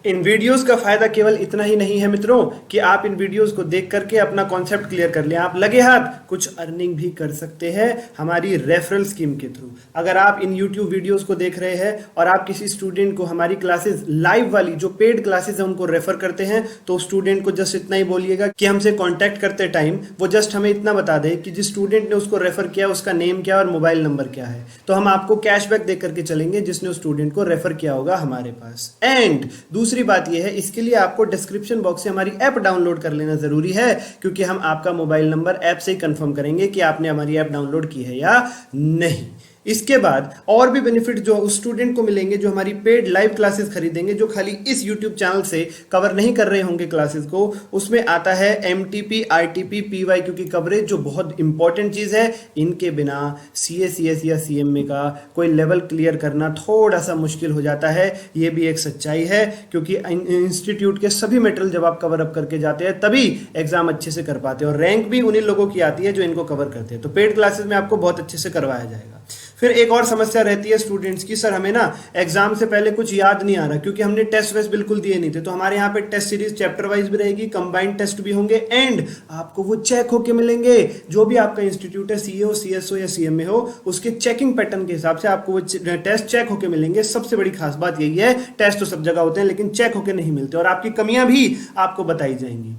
इन videos का फायदा केवल इतना ही नहीं है मित्रों कि आप इन वीडियोस को देख करके अपना कॉन्सेप्ट क्लियर कर लें, आप लगे हाथ कुछ अर्निंग भी कर सकते हैं हमारी रेफरल स्कीम के थ्रू। अगर आप इन यूट्यूब वीडियोस को देख रहे हैं और आप किसी स्टूडेंट को हमारी क्लासेस लाइव वाली जो पेड क्लासेस है उनको रेफर करते हैं, तो स्टूडेंट को जस्ट इतना ही बोलिएगा कि हमसे कॉन्टैक्ट करते टाइम वो जस्ट हमें इतना बता दे कि जिस स्टूडेंट ने उसको रेफर किया उसका नेम क्या और मोबाइल नंबर क्या है, तो हम आपको कैशबैक दे करके चलेंगे जिसने उस स्टूडेंट को रेफर किया होगा हमारे पास। एंड दूसरी बात यह है, इसके लिए आपको डिस्क्रिप्शन बॉक्स से हमारी ऐप डाउनलोड कर लेना जरूरी है, क्योंकि हम आपका मोबाइल नंबर ऐप से ही कंफर्म करेंगे कि आपने हमारी ऐप डाउनलोड की है या नहीं। इसके बाद और भी बेनिफिट जो उस स्टूडेंट को मिलेंगे जो हमारी पेड लाइव क्लासेस खरीदेंगे, जो खाली इस यूट्यूब चैनल से कवर नहीं कर रहे होंगे क्लासेस को, उसमें आता है एमटीपी, आईटीपी, पीवाईक्यू की कवरेज, जो बहुत इंपॉर्टेंट चीज है। इनके बिना सीए, सीएस या सीएमए का कोई लेवल क्लियर करना थोड़ा सा मुश्किल हो जाता है। ये भी एक सच्चाई है, क्योंकि इंस्टीट्यूट के सभी मटेरियल जब आप कवर अप करके जाते हैं तभी एग्जाम अच्छे से कर पाते हैं, और रैंक भी उन्हीं लोगों की आती है जो इनको कवर करते हैं। तो पेड क्लासेस में आपको बहुत अच्छे से करवाया जाएगा। फिर एक और समस्या रहती है स्टूडेंट्स की, सर हमें ना एग्जाम से पहले कुछ याद नहीं आ रहा, क्योंकि हमने टेस्ट वेस्ट बिल्कुल दिए नहीं थे। तो हमारे यहाँ पे टेस्ट सीरीज चैप्टर वाइज भी रहेगी, कंबाइंड टेस्ट भी होंगे, एंड आपको वो चेक होके मिलेंगे। जो भी आपका इंस्टीट्यूट है, सीए, सीएसओ या सीएमए हो, उसके चेकिंग पैटर्न के हिसाब से आपको वो टेस्ट चेक होके मिलेंगे। सबसे बड़ी खास बात यही है, टेस्ट तो सब जगह होते हैं लेकिन चेक होके नहीं मिलते, और आपकी कमियां भी आपको बताई जाएंगी।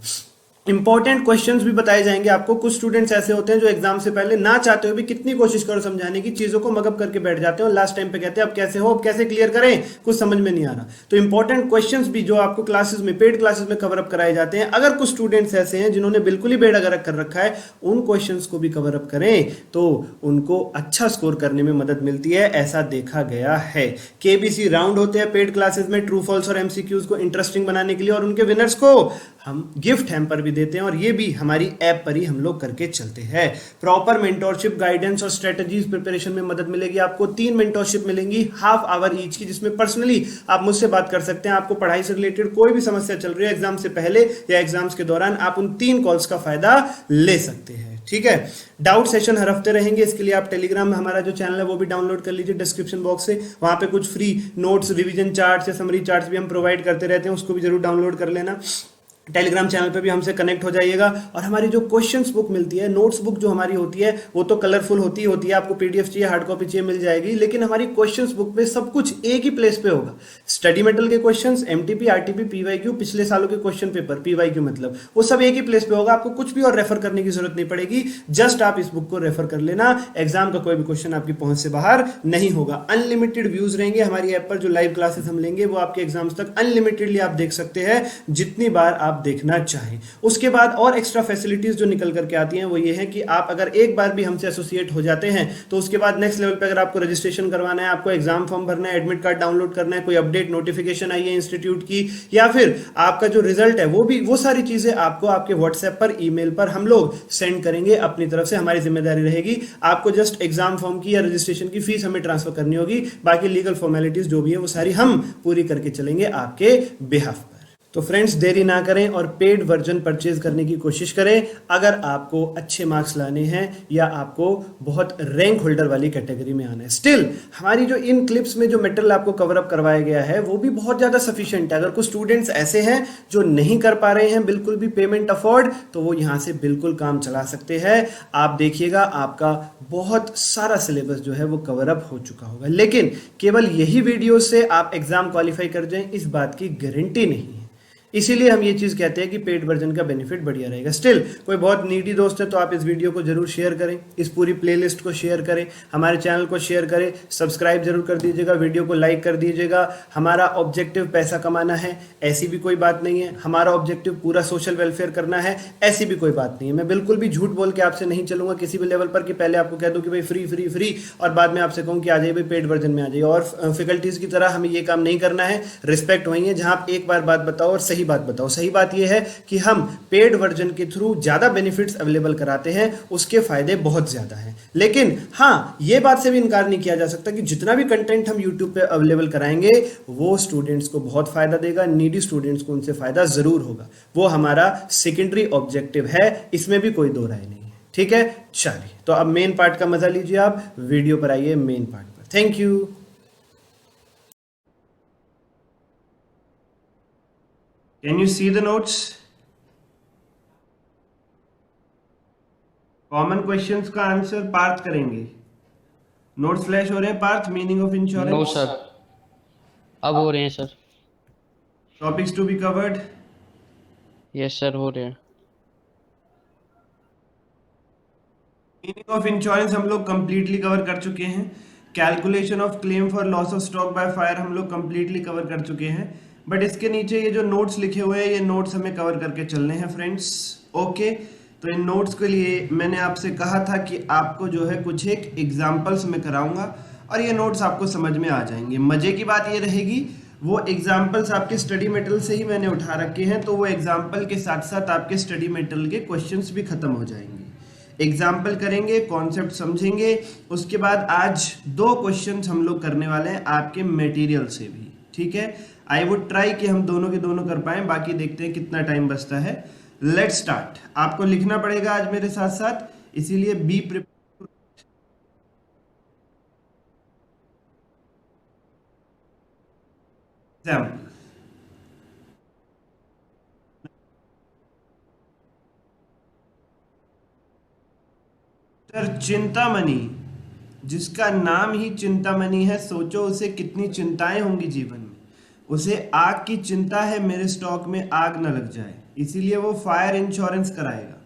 इंपॉर्टेंट क्वेश्चंस भी बताए जाएंगे आपको। कुछ स्टूडेंट्स ऐसे होते हैं जो एग्जाम से पहले ना चाहते हुए भी कितनी कोशिश करो समझाने की, चीजों को मगअप करके बैठ जाते हैं और लास्ट टाइम पे कहते हैं अब कैसे हो, अब कैसे क्लियर करें, कुछ समझ में नहीं आ रहा। तो इंपॉर्टेंट क्वेश्चंस भी जो आपको क्लासेस में, पेड क्लासेस में कवर अप कराए जाते हैं, अगर कुछ स्टूडेंट्स ऐसे हैं जिन्होंने बिल्कुल ही बेड़ा कर रखा है, उन क्वेश्चंस को भी कवर अप करें तो उनको अच्छा स्कोर करने में मदद मिलती है, ऐसा देखा गया है। केबीसी राउंड होते हैं पेड क्लासेस में, ट्रू फॉल्स और एमसीक्यूज को इंटरेस्टिंग बनाने के लिए, और उनके विनर्स को हम गिफ्ट हैम्पर भी देते हैं, और ये भी हमारी ऐप पर ही हम लोग करके चलते हैं। प्रॉपर मेंटोरशिप, गाइडेंस और स्ट्रेटजीज प्रिपरेशन में मदद मिलेगी आपको। 3 मेंटोरशिप मिलेंगी हाफ आवर ईच की, जिसमें पर्सनली आप मुझसे बात कर सकते हैं। आपको पढ़ाई से रिलेटेड कोई भी समस्या चल रही है एग्जाम से पहले या एग्जाम्स के दौरान, आप उन 3 कॉल्स का फायदा ले सकते हैं। ठीक है, डाउट सेशन हर हफ्ते रहेंगे। इसके लिए आप टेलीग्राम में हमारा जो चैनल है वो भी डाउनलोड कर लीजिए डिस्क्रिप्शन बॉक्स से। वहां पे कुछ फ्री नोट्स, रिवीजन चार्ट्स या समरी चार्ट्स भी हम प्रोवाइड करते रहते हैं, उसको भी जरूर डाउनलोड कर लेना। टेलीग्राम चैनल पे भी हमसे कनेक्ट हो जाइएगा। और हमारी जो क्वेश्चंस बुक मिलती है, नोट्स बुक जो हमारी होती है, वो तो कलरफुल होती है, आपको पीडीएफ चाहिए, हार्ड कॉपी चाहिए, मिल जाएगी, लेकिन हमारी क्वेश्चंस बुक पे सब कुछ एक ही प्लेस पे होगा। स्टडी मेटल के क्वेश्चंस, एमटीपी, आरटीपी, पीवाईक्यू, पिछले सालों के क्वेश्चन पेपर, पीवाईक्यू मतलब, वो सब एक ही प्लेस पे होगा। आपको कुछ भी और रेफर करने की जरूरत नहीं पड़ेगी, जस्ट आप इस बुक को रेफर कर लेना। एग्जाम का कोई भी क्वेश्चन आपकी पहुंच से बाहर नहीं होगा। अनलिमिटेड व्यूज रहेंगे हमारी ऐप पर। जो लाइव क्लासेस हम लेंगे वो आपके एग्जाम्स तक अनलिमिटेडली आप देख सकते हैं, जितनी बार आप देखना चाहें। उसके बाद और एक्स्ट्रा फैसिलिटीज जो निकल करके आती हैं वो ये है कि आप अगर एक बार भी हमसे एसोसिएट हो जाते हैं तो उसके बाद नेक्स्ट लेवल पे अगर आपको रजिस्ट्रेशन करवाना है, आपको एग्जाम फॉर्म भरना है, एडमिट कार्ड डाउनलोड करना है, कोई अपडेट नोटिफिकेशन आई है इंस्टीट्यूट की, या फिर आपका जो रिजल्ट है वो सारी चीजें आपको आपके व्हाट्सएप पर, ईमेल पर हम लोग सेंड करेंगे अपनी तरफ से। हमारी जिम्मेदारी रहेगी, आपको जस्ट एग्जाम फॉर्म की या रजिस्ट्रेशन की फीस हमें ट्रांसफर करनी होगी। बाकी लीगल फॉर्मेलिटीज जो भी है वो सारी हम पूरी करके चलेंगे आपके बिहाफ। तो फ्रेंड्स, देरी ना करें और पेड वर्जन परचेज करने की कोशिश करें अगर आपको अच्छे मार्क्स लाने हैं या आपको बहुत रैंक होल्डर वाली कैटेगरी में आना है। स्टिल हमारी जो इन क्लिप्स में जो मटेरियल आपको कवर अप करवाया गया है वो भी बहुत ज्यादा सफिशिएंट है। अगर कुछ स्टूडेंट्स ऐसे हैं जो नहीं कर पा रहे हैं बिल्कुल भी पेमेंट अफोर्ड, तो वो यहां से बिल्कुल काम चला सकते हैं। आप देखिएगा आपका बहुत सारा सिलेबस जो है वो कवर अप हो चुका होगा, लेकिन केवल यही वीडियो से आप एग्जाम क्वालिफाई कर जाएं इस बात की गारंटी नहीं है। इसीलिए हम ये चीज कहते हैं कि पेड वर्जन का बेनिफिट बढ़िया रहेगा। स्टिल कोई बहुत नीडी दोस्त है तो आप इस वीडियो को जरूर शेयर करें, इस पूरी प्लेलिस्ट को शेयर करें, हमारे चैनल को शेयर करें, सब्सक्राइब जरूर कर दीजिएगा, वीडियो को लाइक कर दीजिएगा। हमारा ऑब्जेक्टिव पैसा कमाना है ऐसी भी कोई बात नहीं है, हमारा ऑब्जेक्टिव पूरा सोशल वेलफेयर करना है ऐसी भी कोई बात नहीं है। मैं बिल्कुल भी झूठ बोल के आपसे नहीं चलूंगा किसी भी लेवल पर कि पहले आपको कह दूं कि भाई फ्री फ्री फ्री और बाद में आपसे कहूं कि आ जाइए भाई पेड वर्जन में आ जाइए। और फैकल्टीज की तरह हमें ये काम नहीं करना है। रिस्पेक्ट वही है जहां आप एक बार बात बताओ और सही बात बताओ। सही बात यह है कि हम पेड वर्जन के थ्रू ज्यादा बेनिफिट्स अवेलेबल कराते हैं, उसके फायदे बहुत ज्यादा हैं। लेकिन हाँ, यह बात से भी इनकार नहीं किया जा सकता कि जितना भी कंटेंट हम यूट्यूब पे अवेलेबल कराएंगे वो स्टूडेंट्स को बहुत फायदा देगा, नीडी स्टूडेंट्स को उनसे फायदा जरूर होगा। वो हमारा सेकेंडरी ऑब्जेक्टिव है, इसमें भी कोई दो राय नहीं है। ठीक है, चलिए तो अब मेन पार्ट का मजा लीजिए, आप वीडियो पर आइए मेन पार्ट पर। Thank you. Can you see the notes? Common questions का आंसर पार्थ करेंगे। नोट्स फ्लैश हो रहे हैं Parth? Meaning of no insurance, sir, अब हो रहे हैं sir. Topics to be covered. Yes sir, हो रहे हैं। मीनिंग ऑफ इंश्योरेंस हम लोग कंप्लीटली कवर कर चुके हैं। Calculation of claim for loss of stock by fire हम लोग कंप्लीटली कवर कर चुके हैं। बट इसके नीचे ये जो नोट्स लिखे हुए हैं, ये नोट्स हमें कवर करके चलने हैं फ्रेंड्स। ओके, तो इन नोट्स के लिए मैंने आपसे कहा था कि आपको जो है कुछ एक एग्जाम्पल्स में कराऊंगा और ये नोट्स आपको समझ में आ जाएंगे। मजे की बात ये रहेगी, वो एग्जाम्पल्स आपके स्टडी मटेरियल से ही मैंने उठा रखे हैं, तो वो एग्जाम्पल के साथ साथ आपके स्टडी मटेरियल के क्वेश्चंस भी खत्म हो जाएंगे। एग्जाम्पल करेंगे, कॉन्सेप्ट समझेंगे, उसके बाद आज दो क्वेश्चंस हम लोग करने वाले हैं आपके मटेरियल से भी। ठीक है, आई वुड ट्राई कि हम दोनों के दोनों कर पाएं, बाकी देखते हैं कितना टाइम बचता है। Let's start. आपको लिखना पड़ेगा आज मेरे साथ साथ, इसीलिए be prepare. Example, sir Chintamani, जिसका नाम ही चिंतामणि है, सोचो उसे कितनी चिंताएं होंगी जीवन में। उसे आग की चिंता है मेरे स्टॉक में आग न लग जाए, इसीलिए वो फायर इंश्योरेंस कराएगा।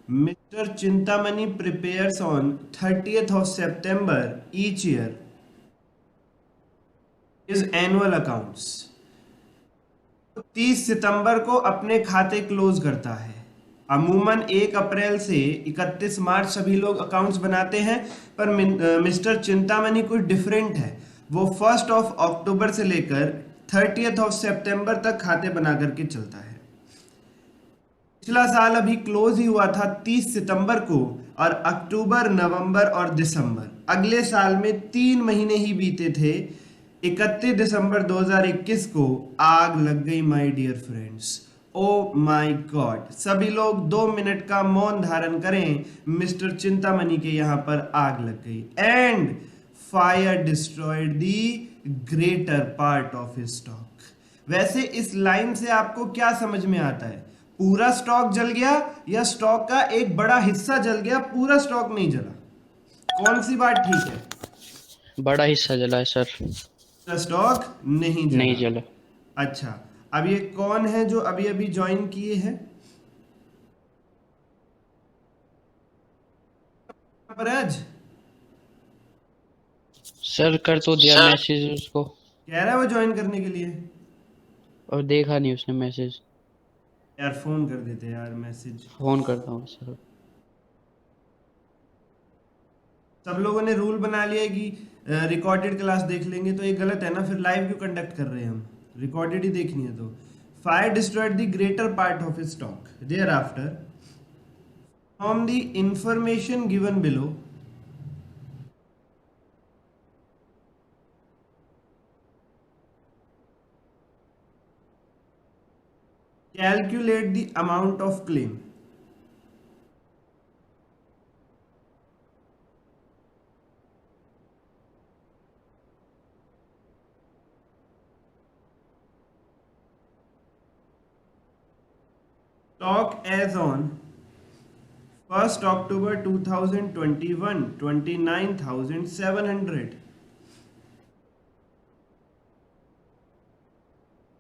Mister Chintamani prepares on 30th of September each year his annual accounts। 30 सितंबर को अपने खाते क्लोज करता है। अमूमन 1 अप्रैल से 31 मार्च सभी लोग अकाउंट्स बनाते हैं, पर मिस्टर चिंतामणि कुछ डिफरेंट है। वो 1 ऑफ अक्टूबर से लेकर 30th ऑफ सितंबर तक खाते बना करके चलता है। पिछला साल अभी क्लोज ही हुआ था 30 सितंबर को, और अक्टूबर, नवंबर और दिसंबर, अगले साल में 3 महीने ही बीते थे। 31 दिसंबर 2021 को आग लग गई my dear friends. Oh my God, सभी लोग 2 मिनट का मौन धारण करें। मिस्टर चिंतामणि के यहाँ पर आग लग गई and fire destroyed the greater part of his stock. वैसे इस लाइन से आपको क्या समझ में आता है? पूरा स्टॉक जल गया या स्टॉक का एक बड़ा हिस्सा जल गया, पूरा स्टॉक नहीं जला? कौन सी बात ठीक है? बड़ा हिस्सा जला है सर। पूरा स्टॉक नहीं नहीं जला। जला। अच्छा, अब ये कौन है जो अभी अभी ज्वाइन किए हैं परज? सर कर तो दिया सर, मैसेज उसको, कह रहा है वो ज्वाइन करने के लिए। और देखा नहीं उसने मैसेज। यार फोन कर देते यार, मैसेज। फोन करता हूँ सर। सब लोगों ने रूल बना लिया है कि रिकॉर्डेड क्लास देख लेंगे, तो ये गलत है ना, फिर लाइव क्यों कंडक्ट कर रहे हैं हम? रिकॉर्डेड ही देखनी है। तो fire destroyed the greater part of his stock thereafter from the information given below calculate the amount of claim। Stock as on 1st October 2021, 29,700।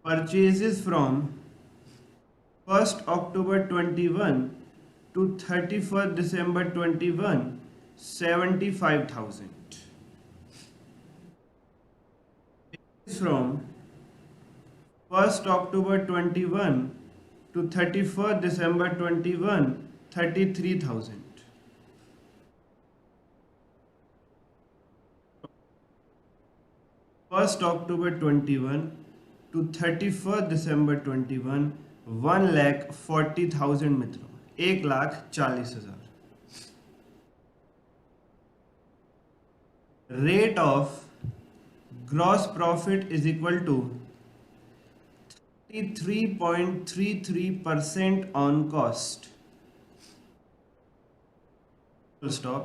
Purchases from 1st October 21 to 31st December 21, 75,000। From 1st October 21 to 31st December 21, 33,000। 1st October 21 to 31st December 21, 1,40,000 मित्रों, 1,40,000। Rate of gross profit is equal to 33.33% on cost। Full stop।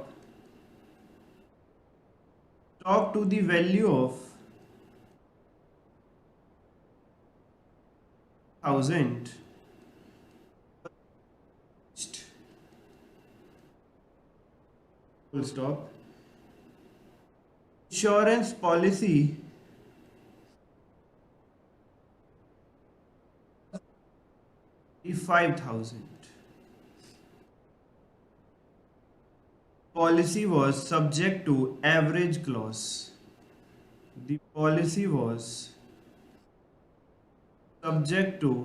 Stock to the value of thousand full stop. Insurance policy 5,000. Policy was subject to average clause. The policy was subject to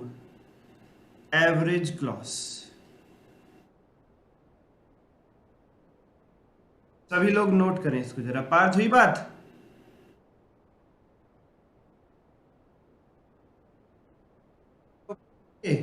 average clause. सभी लोग note करें इसको जरा। पार्थ हुई बात? Okay,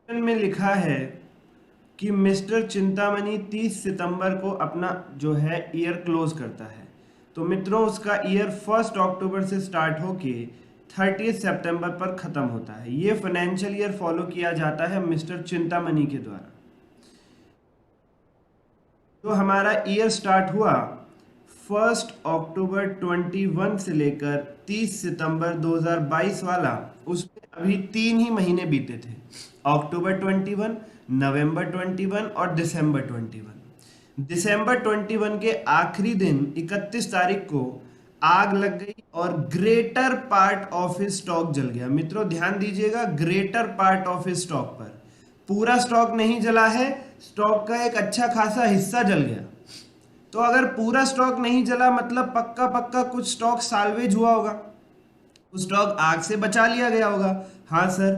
में लिखा है कि मिस्टर चिंतामणि 30 सितंबर को अपना जो है ईयर क्लोज करता है। तो मित्रों उसका ईयर 1 अक्टूबर से स्टार्ट होके 30 सितंबर पर खत्म होता है। ये फाइनेंशियल ईयर फॉलो किया जाता है मिस्टर चिंतामणि के द्वारा। तो हमारा ईयर स्टार्ट हुआ 1 अक्टूबर 21 से लेकर 30 सितंबर 2022 वाला, उसमें अभी 3 ही महीने बीते थे, अक्टूबर 21, नवंबर 21 और दिसंबर 21। दिसंबर 21 के आखिरी दिन 31 तारीख को आग लग गई और greater part of his stock जल गया। मित्रों ध्यान दीजिएगा, greater part of his stock पर, पूरा स्टॉक नहीं जला है, स्टॉक का एक अच्छा खासा हिस्सा जल गया। तो अगर पूरा स्टॉक नहीं जला मतलब पक्का पक्का कुछ स्टॉक साल्वेज हुआ होगा, उस स्टॉक आग से बचा लिया गया होगा। हाँ सर,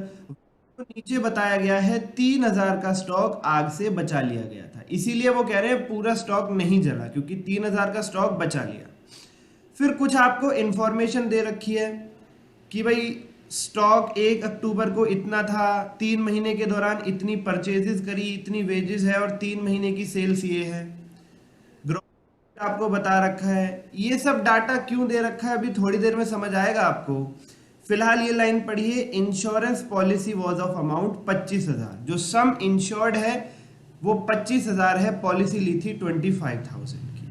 तो नीचे बताया गया है 3000 का स्टॉक आग से बचा लिया गया था, इसीलिए वो कह रहे हैं पूरा स्टॉक नहीं जला, क्योंकि 3000 का स्टॉक बचा लिया। फिर कुछ आपको इंफॉर्मेशन दे रखी है कि भाई स्टॉक 1 अक्टूबर को इतना था, 3 महीने के दौरान इतनी परचेजेस करी, इतनी वेजेस है और 3 महीने की सेल्स ये है। ग्रोथ आपको बता रखा है। ये सब डाटा क्यों दे रखा है अभी थोड़ी देर में समझ आएगा आपको। फिलहाल ये लाइन पढ़िए, insurance policy was of amount 25,000, जो सम इंश्योर्ड है वो 25,000 है, पॉलिसी ली थी 25,000 की।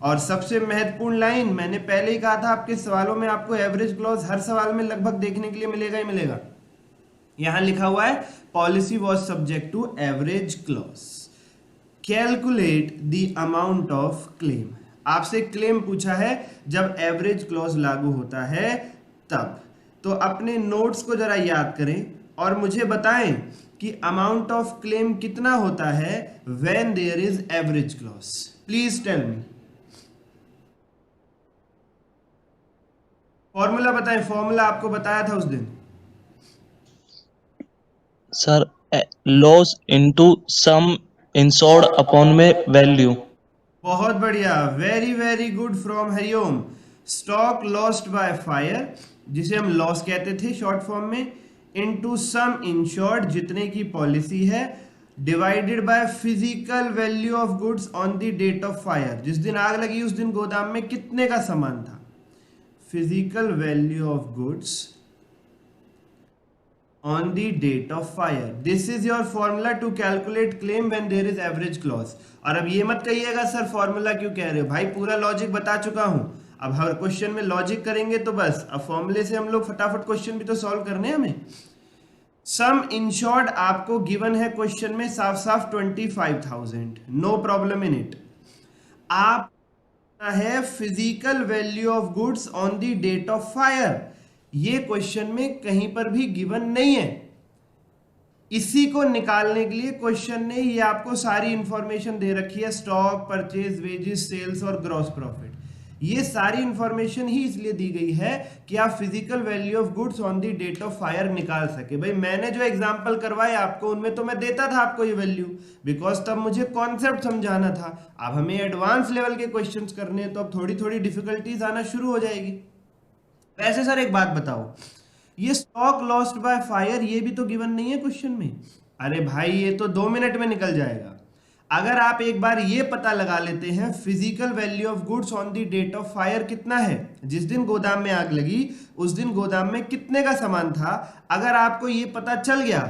और सबसे महत्वपूर्ण लाइन, मैंने पहले ही कहा था आपके सवालों में आपको एवरेज क्लॉज हर सवाल में लगभग देखने के लिए मिलेगा ही मिलेगा। यहां लिखा हुआ है policy was subject to average clause, calculate the amount of claim. आपसे क्लेम पूछा है जब एवरेज क्लॉज लागू होता है तब। तो अपने नोट्स को जरा याद करें और मुझे बताएं कि अमाउंट ऑफ क्लेम कितना होता है when there is average clause. Please tell me. Formula बताएं, फॉर्मूला आपको बताया था उस दिन। Sir, loss into sum insured upon में वैल्यू। बहुत बढ़िया, very very good from Hariom. Stock lost by fire, जिसे हम लॉस कहते थे शॉर्ट फॉर्म में, इनटू सम इंश्योर्ड, जितने की पॉलिसी है, divided by physical value of goods on the date of fire. जिस दिन आग लगी उस दिन गोदाम में कितने का सामान था, physical value of goods on the date of fire. This is your formula to calculate claim when there is average clause. और अब ये मत कहिएगा सर फॉर्मूला क्यों कह रहे हो, भाई पूरा लॉजिक बता चुका हूं। अब हर क्वेश्चन में लॉजिक करेंगे तो बस, अब फॉर्मूले से हम लोग फटाफट क्वेश्चन भी तो सॉल्व करने हैं हमें। सम इंश्योर्ड आपको गिवन है क्वेश्चन में साफ साफ 25,000, नो प्रॉब्लम इन इट। आप है physical value of goods on the date of fire, ये क्वेश्चन में कहीं पर भी गिवन नहीं है। इसी को निकालने के लिए क्वेश्चन ने ये आपको सारी इंफॉर्मेशन दे रखी है, स्टॉक, परचेज, वेजेस, सेल्स और ग्रॉस प्रॉफिट। ये सारी इंफॉर्मेशन ही इसलिए दी गई है कि आप physical value of goods on the date of fire निकाल सके। भाई मैंने जो एग्जांपल करवाए आपको उनमें तो मैं देता था आपको ये वैल्यू, बिकॉज तब मुझे कॉन्सेप्ट समझाना था। अब हमें एडवांस लेवल के क्वेश्चंस करने हैं तो अब थोड़ी थोड़ी डिफिकल्टीज आना शुरू हो जाएगी। वैसे सर एक बात बताओ, ये स्टॉक लॉस्ट बाय फायर ये भी तो गिवन नहीं है क्वेश्चन में। अरे भाई ये तो 2 मिनट में निकल जाएगा। अगर आप एक बार ये पता लगा लेते हैं physical value of goods on the date of fire कितना है, जिस दिन गोदाम में आग लगी उस दिन गोदाम में कितने का सामान था, अगर आपको ये पता चल गया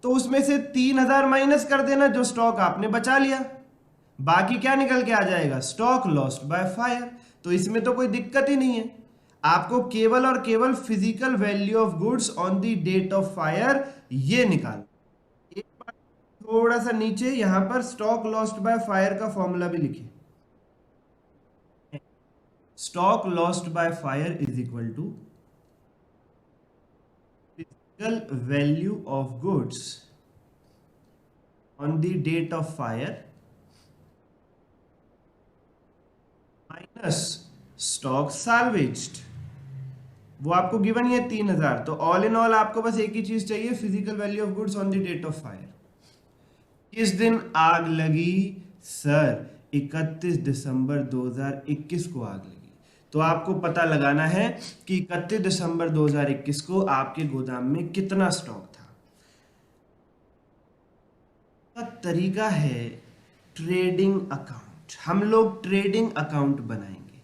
तो उसमें से 3000 माइनस कर देना जो स्टॉक आपने बचा लिया, बाकी क्या निकल के आ जाएगा, स्टॉक लॉस्ट बाय फायर। तो इसमें तो कोई दिक्कत ही नहीं है, आपको केवल और केवल physical value of goods on the date of fire ये निकाल। एक बार थोड़ा सा नीचे यहां पर स्टॉक लॉस्ट बाय फायर का फॉर्मूला भी लिखिए। Stock lost by fire is equal to physical value of goods on the date of fire minus stock salvaged. वो आपको गिवन ही है 3000। तो ऑल इन ऑल आपको बस एक ही चीज चाहिए, physical value of goods on the date of fire. किस दिन आग लगी सर, 31 दिसंबर 2021 को आग लगी। तो आपको पता लगाना है कि 31 दिसंबर 2021 को आपके गोदाम में कितना स्टॉक था। का तरीका है ट्रेडिंग अकाउंट। हम लोग ट्रेडिंग अकाउंट बनाएंगे।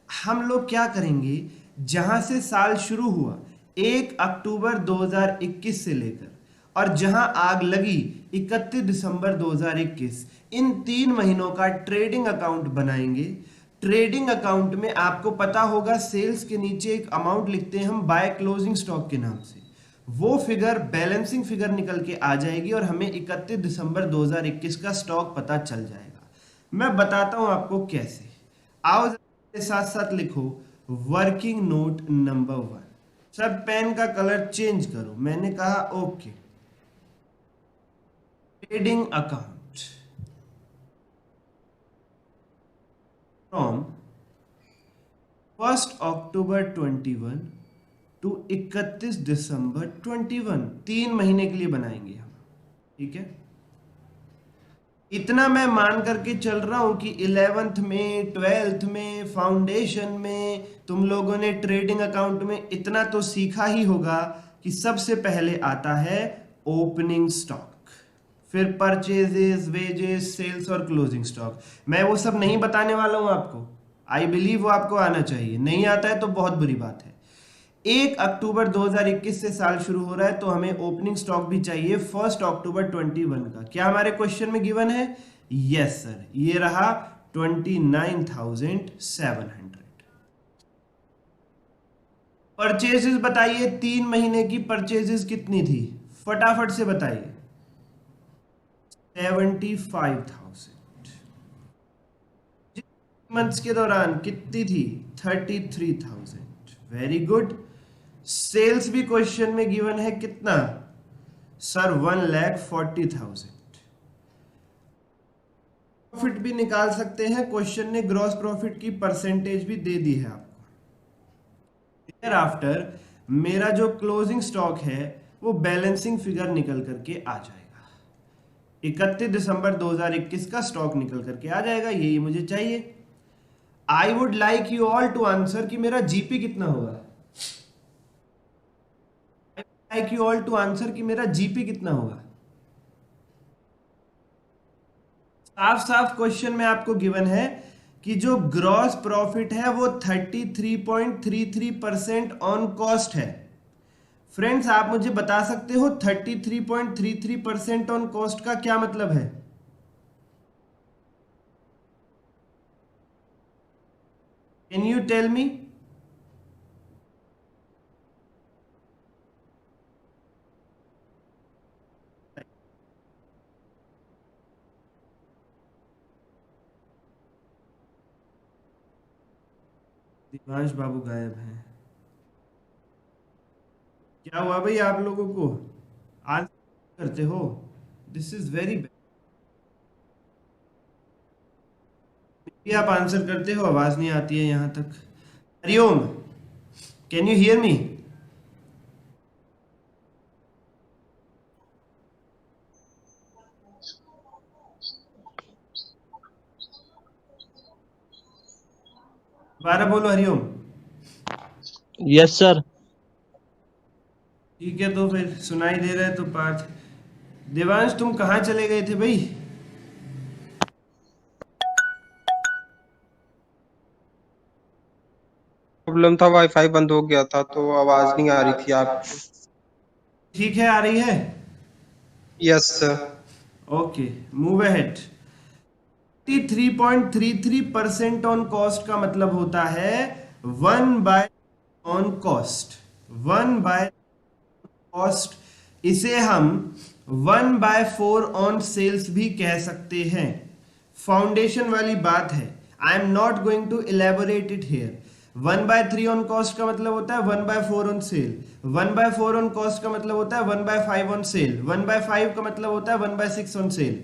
हम लोग क्या करेंगे, जहां से साल शुरू हुआ 1 अक्टूबर 2021 से लेकर और जहां आग लगी 31 दिसंबर 2021, इन 3 महीनों का ट्रेडिंग अकाउंट बनाएंगे। ट्रेडिंग अकाउंट में आपको पता होगा सेल्स के नीचे एक अमाउंट लिखते हैं हम बाय क्लोजिंग स्टॉक के नाम से, वो फिगर बैलेंसिंग फिगर निकल के आ जाएगी और हमें 31 दिसंबर 2021 का स्टॉक पता चल जाएगा। मैं बताता हूं आपको कैसे। आओ साथ साथ लिखो वर्किंग नोट नंबर 1। सब पेन का कलर चेंज करो, मैंने कहा okay. Trading account from 1 October 21 to 31 December 21, 3 महीने के लिए बनाएंगे हम, ठीक है। इतना मैं मान करके चल रहा हूं कि 11th में 12th में फाउंडेशन में तुम लोगों ने ट्रेडिंग अकाउंट में इतना तो सीखा ही होगा कि सबसे पहले आता है ओपनिंग स्टॉक, फिर परचेजेस, वेजेस, सेल्स और क्लोजिंग स्टॉक। मैं वो सब नहीं बताने वाला हूं आपको, आई बिलीव वो आपको आना चाहिए। नहीं आता है तो बहुत बुरी बात है। 1 अक्टूबर 2021 से साल शुरू हो रहा है तो हमें ओपनिंग स्टॉक भी चाहिए 1 अक्टूबर 21 का। क्या हमारे क्वेश्चन में गिवन है? यस सर, ये रहा 29,700। परचेजेस बताइए, 3 महीने की परचेजेस कितनी थी, फटाफट से बताइए। 75,000। मंथ्स के दौरान कितनी थी? 33,000। Very good. सेल्स भी क्वेश्चन में गिवन है कितना सर? 1,40,000। प्रॉफिट भी निकाल सकते हैं, क्वेश्चन ने ग्रॉस प्रॉफिट की परसेंटेज भी दे दी है आपको। देयर आफ्टर मेरा जो क्लोजिंग स्टॉक है वो बैलेंसिंग फिगर निकल करके आ जाएगा। 31 दिसंबर 2021 का स्टॉक निकल करके आ जाएगा, यही मुझे चाहिए। I would like you all to answer कि मेरा जीपी कितना होगा। Like you all to answer कि मेरा जीपी कितना होगा। साफ साफ क्वेश्चन में आपको गिवन है कि जो ग्रॉस प्रॉफिट है वो 33.33% ऑन कॉस्ट है। फ्रेंड्स, आप मुझे बता सकते हो 33.33% ऑन कॉस्ट का क्या मतलब है? Can you tell me? Divansh बाबू गायब हैं, क्या हुआ भाई आप लोगों को? आंसर करते हो? This is very bad. आप आंसर करते हो, आवाज नहीं आती है यहां तक। Hariom, can you hear me? दोबारा बोलो हरिओम। Yes sir. ठीक है, तो फिर सुनाई दे रहा है तो पार्थ। देवांश तुम कहाँ चले गए थे भाई? प्रॉब्लम था, वाईफाई बंद हो गया था तो आवाज नहीं आ रही थी आपकी। ठीक है, आ रही है? Yes sir. Okay, move ahead. 3.33% on cost का मतलब होता है 1/, ऑन कॉस्ट, 1/कॉस्ट। इसे हम 1/4 ऑन सेल्स भी कह सकते हैं। फाउंडेशन वाली बात है, I am not going to elaborate it here. 1/3 on cost का मतलब होता है 1/4 ऑन सेल। 1/4 ऑन कॉस्ट का मतलब होता है 1/5 ऑन सेल। 1/5 का मतलब होता है 1/6 ऑन सेल।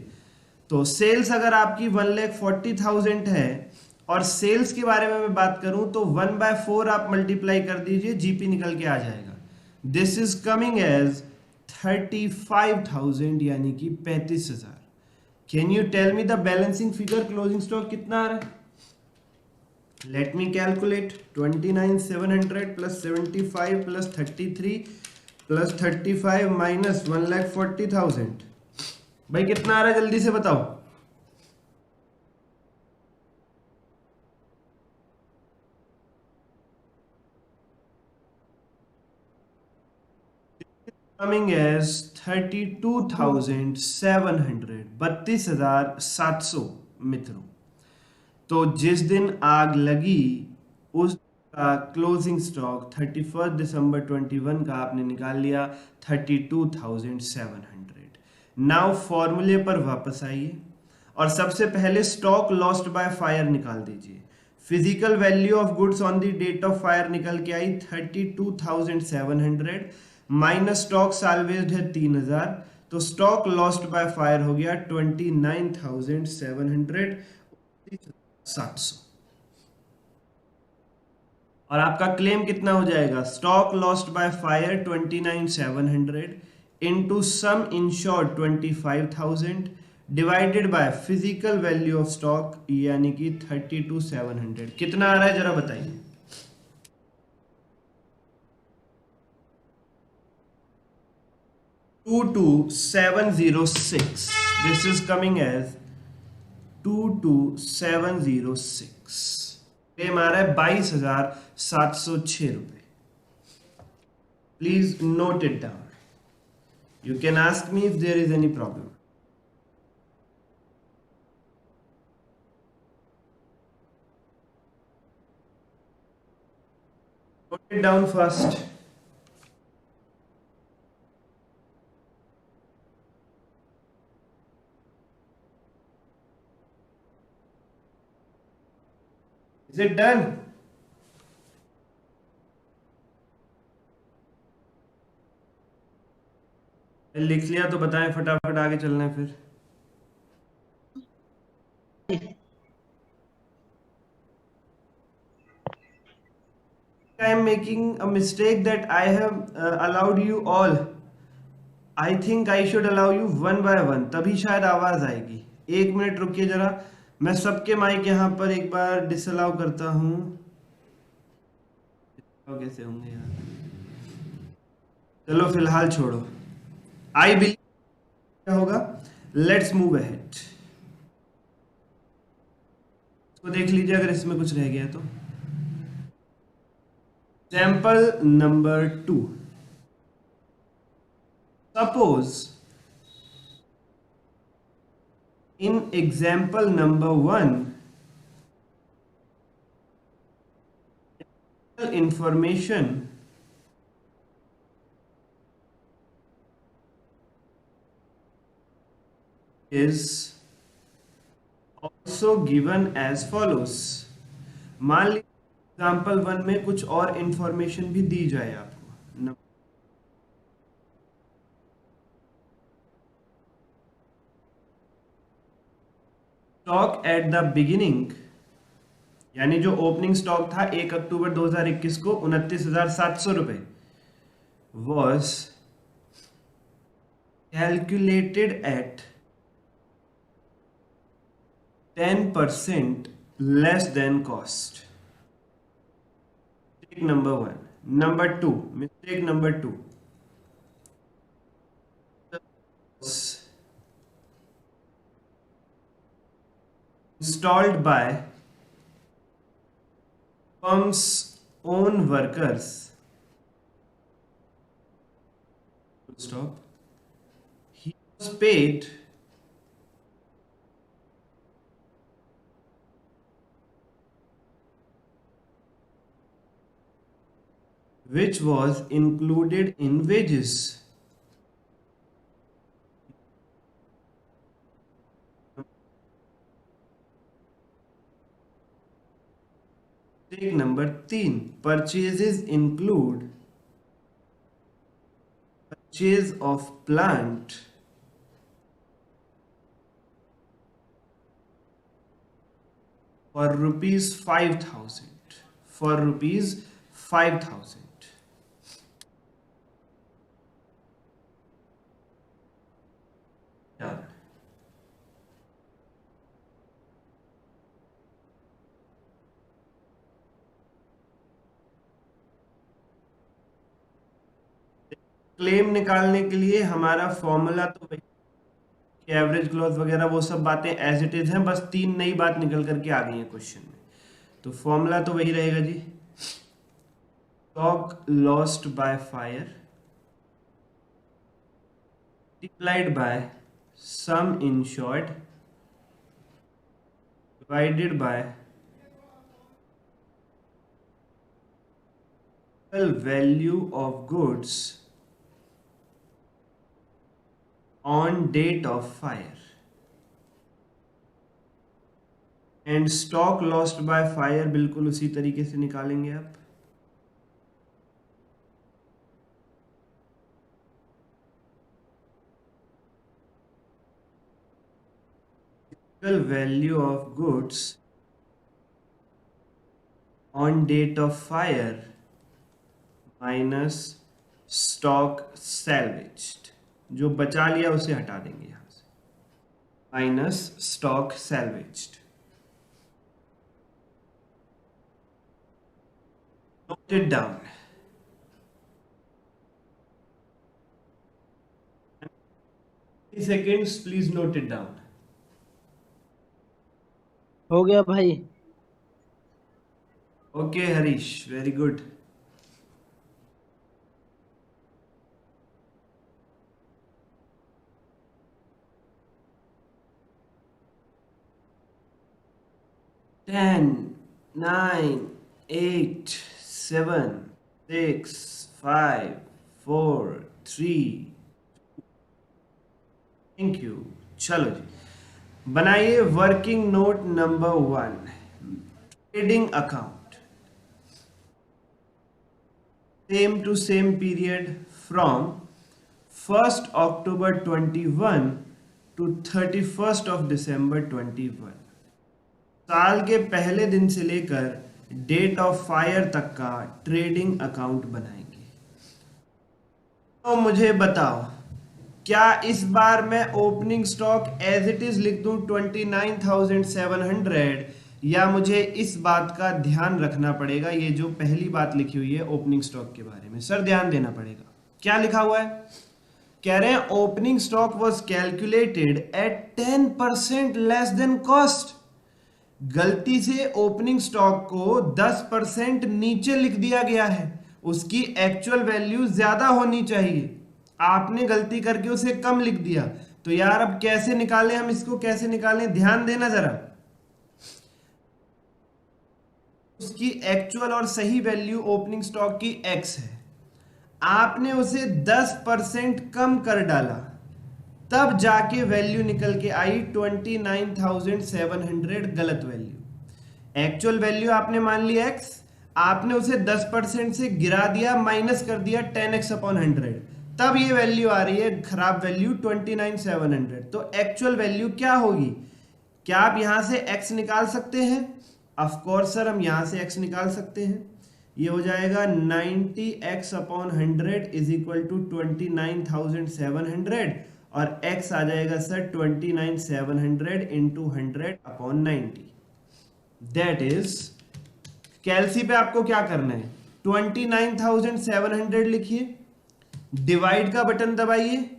तो सेल्स अगर आपकी 1,40,000 है और सेल्स के बारे में मैं बात करूं तो 1/4 आप मल्टीप्लाई कर दीजिए, जीपी निकल के आ जाएगा। दिस इज कमिंग एज 35,000, यानी कि 35,000। Can you tell me the balancing figure, closing stock कितना आ रहा है? Let me calculate. 29,700 plus 75 plus 33 plus 35 minus 1,40,000। भाई कितना आ रहा है, जल्दी से बताओ। कमिंग एज 32,700, 32,700 मित्रों। तो जिस दिन आग लगी उस का क्लोजिंग स्टॉक 31 दिसंबर 21 का आपने निकाल लिया 32,700। नाउ फॉर्मूले पर वापस आइए और सबसे पहले स्टॉक लॉस्ट बाय फायर निकाल दीजिए। Physical value of goods on the date of fire निकल के आई 32,700 माइनस स्टॉक साल्वेज्ड है 3,000, तो स्टॉक लॉस्ट बाय फायर हो गया 29,700, 700। और आपका क्लेम कितना हो जाएगा? Stock lost by fire 29,700 into sum insured 25,000 divided by physical value of stock यानी कि 32,700। कितना आ रहा है जरा बताइए। 22,706। This is coming as 22,706। Claim आ रहा है 22,706 रुपए। Please note it down. You can ask me if there is any problem. Note it down first. Is it done? लिख लिया तो बताएं, फटाफट आगे चलना है फिर। I am making a mistake that I have allowed you all. I think I should allow you one by one, तभी शायद आवाज आएगी। 1 मिनट रुकिए जरा, मैं सबके माइक यहाँ पर एक बार डिसअलाउ करता हूँ। कैसे होंगे यार, चलो फिलहाल छोड़ो। आई बिलीव क्या होगा। Let's move ahead. इसको देख लीजिए अगर इसमें कुछ रह गया तो। Sample number 2। Suppose in example number 1, information is also given as follows। मान लीजिए एग्जाम्पल 1 में कुछ और इंफॉर्मेशन भी दी जाए आपको। स्टॉक एट द बिगिनिंग, यानी जो ओपनिंग स्टॉक था 1 अक्टूबर 2021 को 29,700 रुपए, was calculated at 10% less than cost. Mistake number 1। Number 2, mistake number 2, installed by firm's own workers, stop, he was paid which was included in wages. Take number 3. Purchases include purchase of plant for rupees 5,000. For rupees 5,000. Yeah. Claim निकालने के लिए हमारा formula तो वही, average growth वगैरह वो सब बातें एज इट इज हैं, बस 3 नई बात निकल करके आ गई है क्वेश्चन में। तो फॉर्मूला तो वही रहेगा जी, stock lost by fire multiplied by sum insured divided by value of goods on date of fire, and stock lost by fire बिल्कुल उसी तरीके से निकालेंगे आप। value of goods on date of fire minus stock salvaged, जो बचा लिया उसे हटा देंगे यहां से, minus stock salvaged. Note it down. Seconds please note it down. हो गया भाई। Okay Harish, very good. Ten, 9, 8, 7, 6, 5, 4, 3, thank you. चलो जी, बनाइए working note number 1, trading account, same to same period from 1st October 21 to 31st of December 21। साल के पहले दिन से लेकर डेट ऑफ फायर तक का ट्रेडिंग अकाउंट बनाएंगे। तो मुझे बताओ, क्या इस बार मैं opening stock as it is लिख दूं 29,700, या मुझे इस बात का ध्यान रखना पड़ेगा, ये जो पहली बात लिखी हुई है ओपनिंग स्टॉक के बारे में सर ध्यान देना पड़ेगा। क्या लिखा हुआ है? कह रहे हैं opening stock was calculated at 10% less than cost. गलती से ओपनिंग स्टॉक को 10% नीचे लिख दिया गया है, उसकी एक्चुअल वैल्यू ज्यादा होनी चाहिए, आपने गलती करके उसे कम लिख दिया। तो यार अब कैसे निकालें हम इसको, कैसे निकालें, ध्यान देना जरा। उसकी एक्चुअल और सही वैल्यू ओपनिंग स्टॉक की x है, आपने उसे 10% कम कर डाला, तब जाके वैल्यू निकल के आई 29,700 गलत वैल्यू। एक्चुअल वैल्यू आपने मान ली x, आपने उसे 10% से गिरा दिया, माइनस कर दिया 10x/100, तब ये वैल्यू आ रही है खराब वैल्यू 29,700। तो एक्चुअल वैल्यू क्या होगी? क्या आप यहां से x निकाल सकते हैं? ऑफ कोर्स सर, हम यहां से x निकाल सकते हैं। ये हो जाएगा 90x/100 इज इक्वल टू 29,700, और x आ जाएगा सर 29,700 इंटू 100/90। दैट इज, कैलसी पे आपको क्या करना है, 29,700 लिखिए, डिवाइड का बटन दबाइए,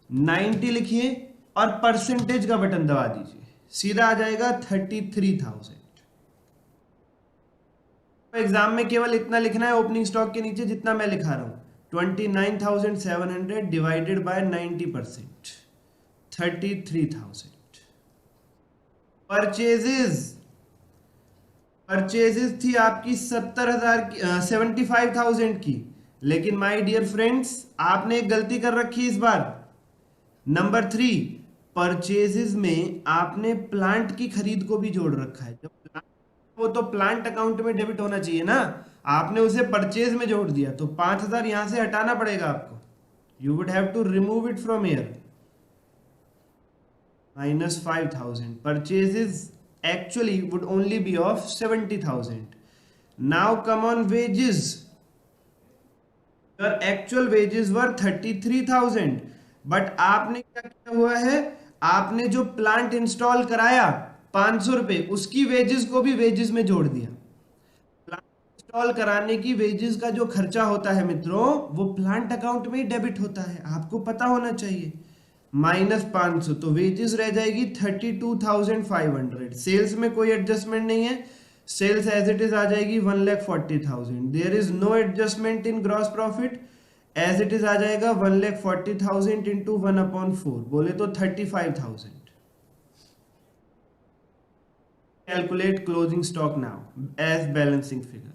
90 लिखिए और परसेंटेज का बटन दबा दीजिए, सीधा आ जाएगा 33,000। एग्जाम में केवल इतना लिखना है ओपनिंग स्टॉक के नीचे जितना मैं लिखा रहा हूं, 29,700 डिवाइडेड बाय 90%, 33,000। परचेजेस थी आपकी 75,000 की, लेकिन माय डियर फ्रेंड्स आपने एक गलती कर रखी इस बार। नंबर 3, परचेजेस में आपने प्लांट की खरीद को भी जोड़ रखा है। जब वो तो प्लांट अकाउंट में डेबिट होना चाहिए ना, आपने उसे परचेज में जोड़ दिया, तो 5,000 यहां से हटाना पड़ेगा आपको। You would have to remove it from here. -5,000 purchases actually would only be of 70,000. Now come on wages. Your actual wages were 33,000, but आपने क्या किया हुआ है, आपने जो प्लांट इंस्टॉल कराया 500 रुपए, उसकी वेजेस को भी वेजेस में जोड़ दिया। प्लांट इंस्टॉल कराने की वेजेस का जो खर्चा होता है मित्रों, वो प्लांट अकाउंट में डेबिट होता है, आपको पता होना चाहिए। -500, तो वेजेस रह जाएगी 32,500। सेल्स में कोई एडजस्टमेंट नहीं है, सेल्स एज इट इज आ जाएगी 1,40,000। There is no adjustment in gross profit, as it is आ जाएगा 1,40,000 इंटू 1/4, बोले तो 35,000। Calculate closing stock now as balancing figure,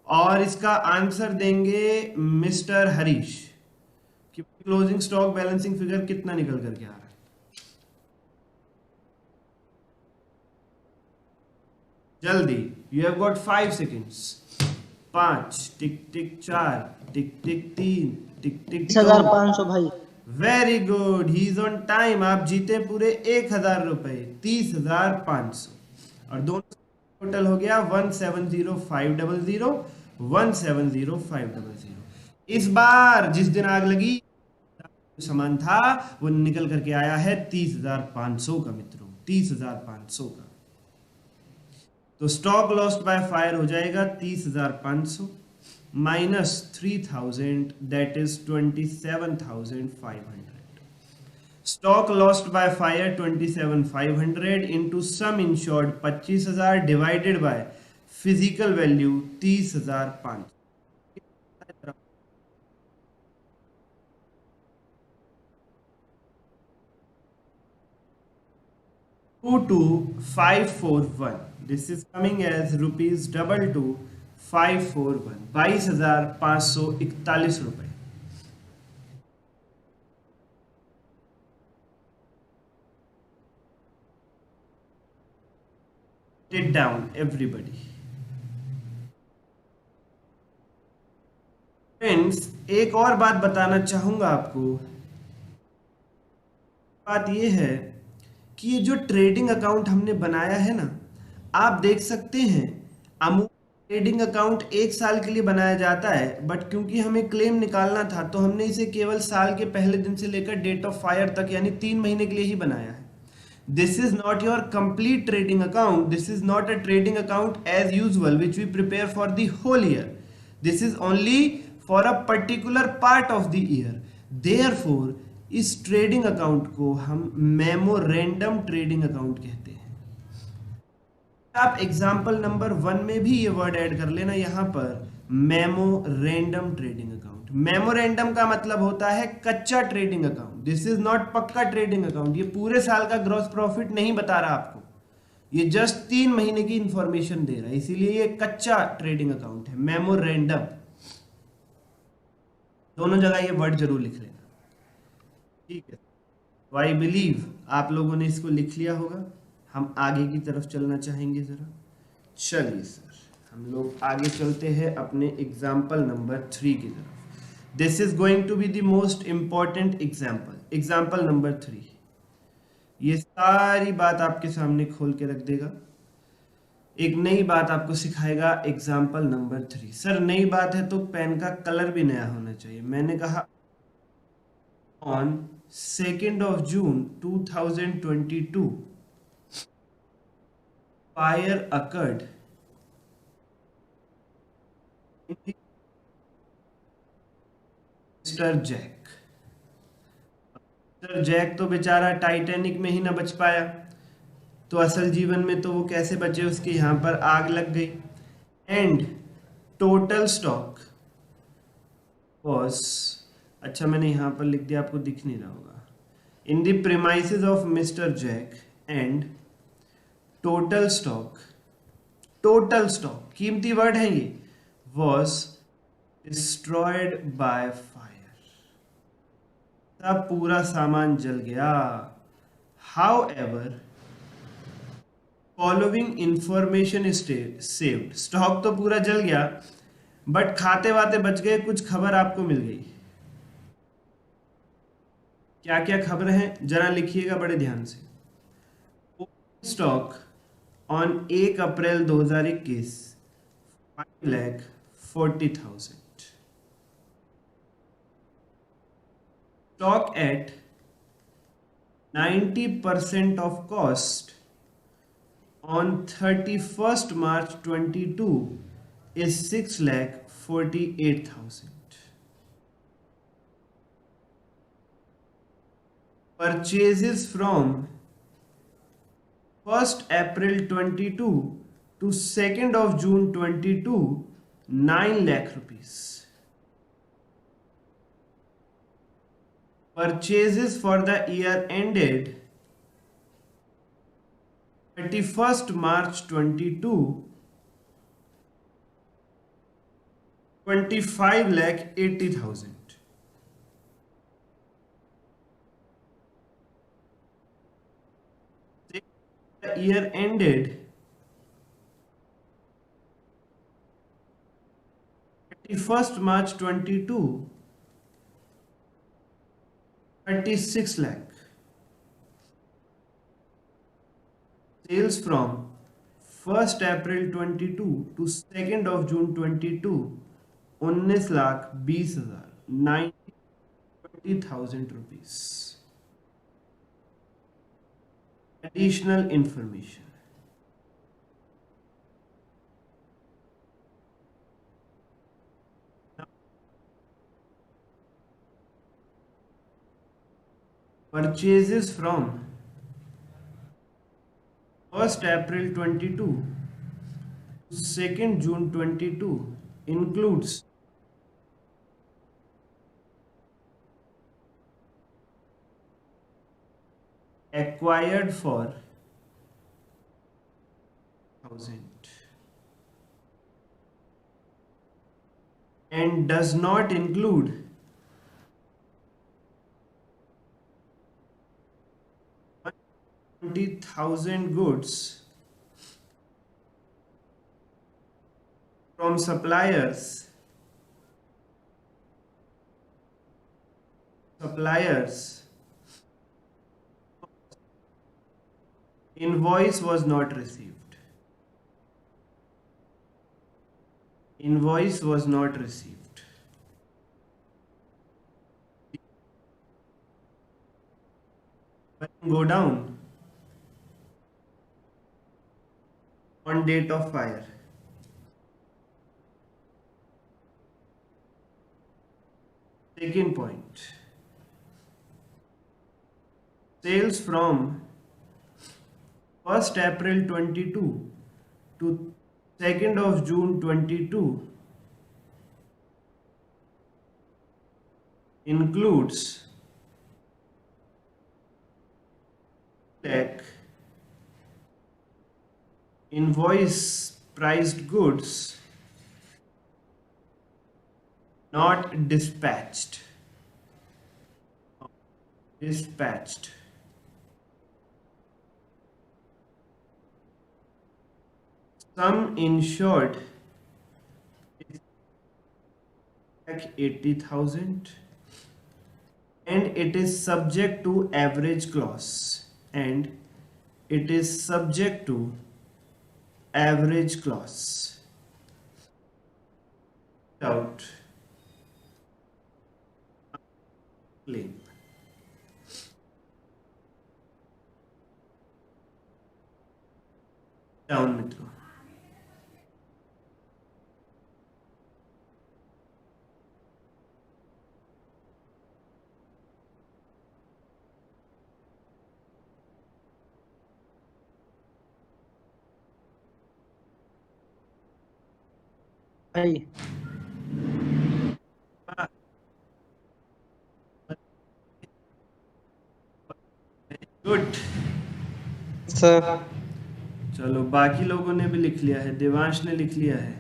और इसका आंसर देंगे मिस्टर हरीश कि क्लोजिंग स्टॉक बैलेंसिंग फिगर कितना निकल करके आ रहा है। जल्दी, यू हैव गॉट 5 सेकेंड्स। 5, टिक टिक 4, टिक टिक 3, टिक टिक 30,500 भाई। Very good, he is on time. आप जीते पूरे 1,000 रुपए, 30,500, और दोनों टोटल हो गया 1,70,500, 1,70,500। इस बार जिस दिन आग लगी सामान था वो निकल करके आया है 30,500 का मित्रों, 30,500 का। तो स्टॉक लॉस्ट बाय फायर हो जाएगा 30,500 minus 3,000, that is 27,500। Stock lost by fire 27,500 into sum insured 25,000 divided by physical value 30,500। 22,541. This is coming as rupees 22,541, 22,541 रुपए। It down everybody. फ्रेंड्स, एक और बात बताना चाहूंगा आपको। बात यह है कि ये जो ट्रेडिंग अकाउंट हमने बनाया है ना, आप देख सकते हैं अमूल ट्रेडिंग अकाउंट 1 साल के लिए बनाया जाता है, बट क्योंकि हमें क्लेम निकालना था तो हमने इसे केवल साल के पहले दिन से लेकर डेट ऑफ फायर तक यानी 3 महीने के लिए ही बनाया है। This is not your complete trading account, this is not a trading account as usual which we prepare for the whole year, this is only for a particular part of the year. Therefore इस trading account को हम memorandum trading account कहते हैं। आप example number 1 में भी ये word add कर लेना यहां पर, मेमोरेंडम ट्रेडिंग अकाउंट। मेमोरेंडम का मतलब होता है कच्चा trading account. This is not पक्का ट्रेडिंग अकाउंट, ये पूरे साल का ग्रॉस प्रॉफिट नहीं बता रहा आपको, ये जस्ट 3 महीने की इंफॉर्मेशन दे रहा है, इसीलिए ये कच्चा ट्रेडिंग अकाउंट है, मेमोरेंडम। दोनों जगह ये वर्ड जरूर लिख लेना, ठीक है। तो आई बिलीव आप लोगों ने इसको लिख लिया होगा। हम आगे की तरफ चलना चाहेंगे जरा। चलिए सर, हम लोग आगे चलते हैं अपने एग्जाम्पल नंबर 3 की तरफ। This is going to be the most important example, example number 3। ये सारी बात आपके सामने खोल के रख देगा, एक नई बात आपको सिखाएगा एग्जाम्पल नंबर 3। सर नई बात है तो पेन का कलर भी नया होना चाहिए। मैंने कहा on 2nd of June 2022 fire occurred in mister Jack. Mister Jack तो बेचारा टाइटैनिक में ही ना बच पाया, तो असल जीवन में तो वो कैसे बचे, उसके यहाँ पर आग लग गई। एंड टोटल स्टॉक वॉज, अच्छा मैंने यहां पर लिख दिया, आपको दिख नहीं रहा होगा, in the premises of mister Jack and total stock, total stock कीमती वर्ड है ये, वॉज डिस्ट्रॉयड बाय फायर, तब पूरा सामान जल गया। How ever following information is saved, stock तो पूरा जल गया बट खाते वाते बच गए, कुछ खबर आपको मिल गई। क्या क्या खबर है जरा लिखिएगा बड़े ध्यान से। Stock on 1 April 2021 5,40,000, stock at 90% of cost on 31st March 22 is 6,48,000. Purchases from 1st April 22 to 2nd of June 22, 9 lakh rupees. Purchases for the year ended 31st March 22, 25,80,000. The year ended 31st March 22, 36 lakh. Sales from 1st April 22 to 2nd of June 22, 19,20,000, 90,000 rupees. Additional information. Purchases from 1st April 22 to 2nd June 22 includes acquired for 1,000 and does not include $20,000 goods from suppliers invoice was not received. Invoice was not received. Go down on date of fire. Second point. Sales from 1st April 22 to 2nd of June 22 includes like invoice priced goods not dispatched. Sum insured is 80,000 and it is subject to average clause, and it is subject to average clause. Out claim. Down मित्रों, भाई। Good. Sir चलो बाकी लोगों ने भी लिख लिया है, देवांश ने लिख लिया है।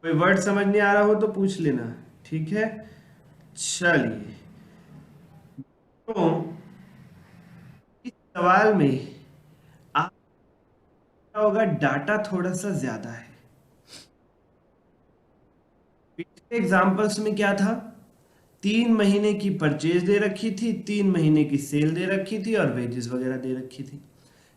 कोई वर्ड समझ नहीं आ रहा हो तो पूछ लेना, ठीक है। चलिए, तो इस सवाल में आपका होगा डाटा थोड़ा सा ज्यादा है। पिछले एग्जांपल्स में क्या था, 3 महीने की परचेज दे रखी थी, 3 महीने की सेल दे रखी थी और वेजेस वगैरह दे रखी थी।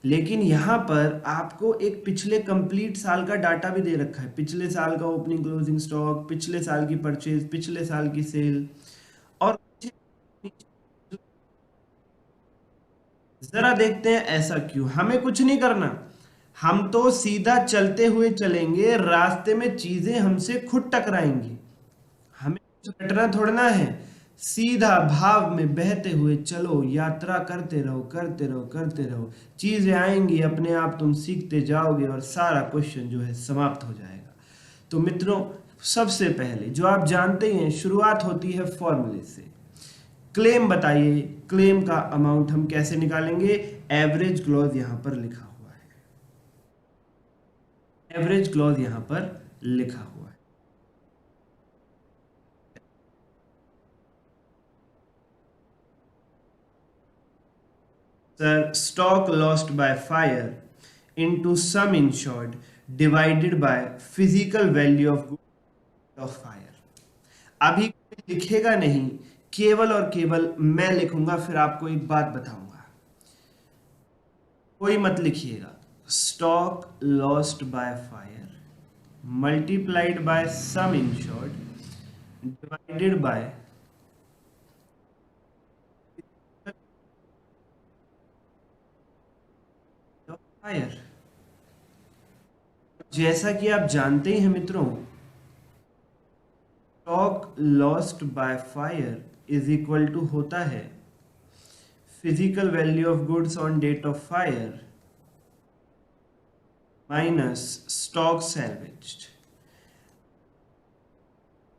लेकिन यहाँ पर आपको एक पिछले कंप्लीट साल का डाटा भी दे रखा है, पिछले साल का ओपनिंग क्लोजिंग स्टॉक, पिछले साल की परचेज, पिछले साल की सेल। और जरा देखते हैं ऐसा क्यों। हमें कुछ नहीं करना, हम तो सीधा चलते हुए चलेंगे, रास्ते में चीजें हमसे खुद टकराएंगी, हमें कुछ रटना थोड़ना है। सीधा भाव में बहते हुए चलो, यात्रा करते रहो करते रहो करते रहो, चीजें आएंगी अपने आप, तुम सीखते जाओगे और सारा क्वेश्चन जो है समाप्त हो जाएगा। तो मित्रों, सबसे पहले जो आप जानते हैं, शुरुआत होती है फॉर्मूले से। क्लेम बताइए, क्लेम का अमाउंट हम कैसे निकालेंगे? एवरेज क्लॉज यहां पर लिखा हुआ है, एवरेज क्लॉज यहां पर लिखा हुआ है। Sir, stock lost by fire into sum insured divided by physical value of good of fire. अभी कोई लिखेगा नहीं, केवल और केवल मैं लिखूंगा, फिर आपको एक बात बताऊंगा। कोई मत लिखिएगा। Stock lost by fire multiplied by sum insured divided by fire. जैसा कि आप जानते ही हैं मित्रों, stock lost by fire is equal to होता है physical value of goods on date of fire minus stock salvaged.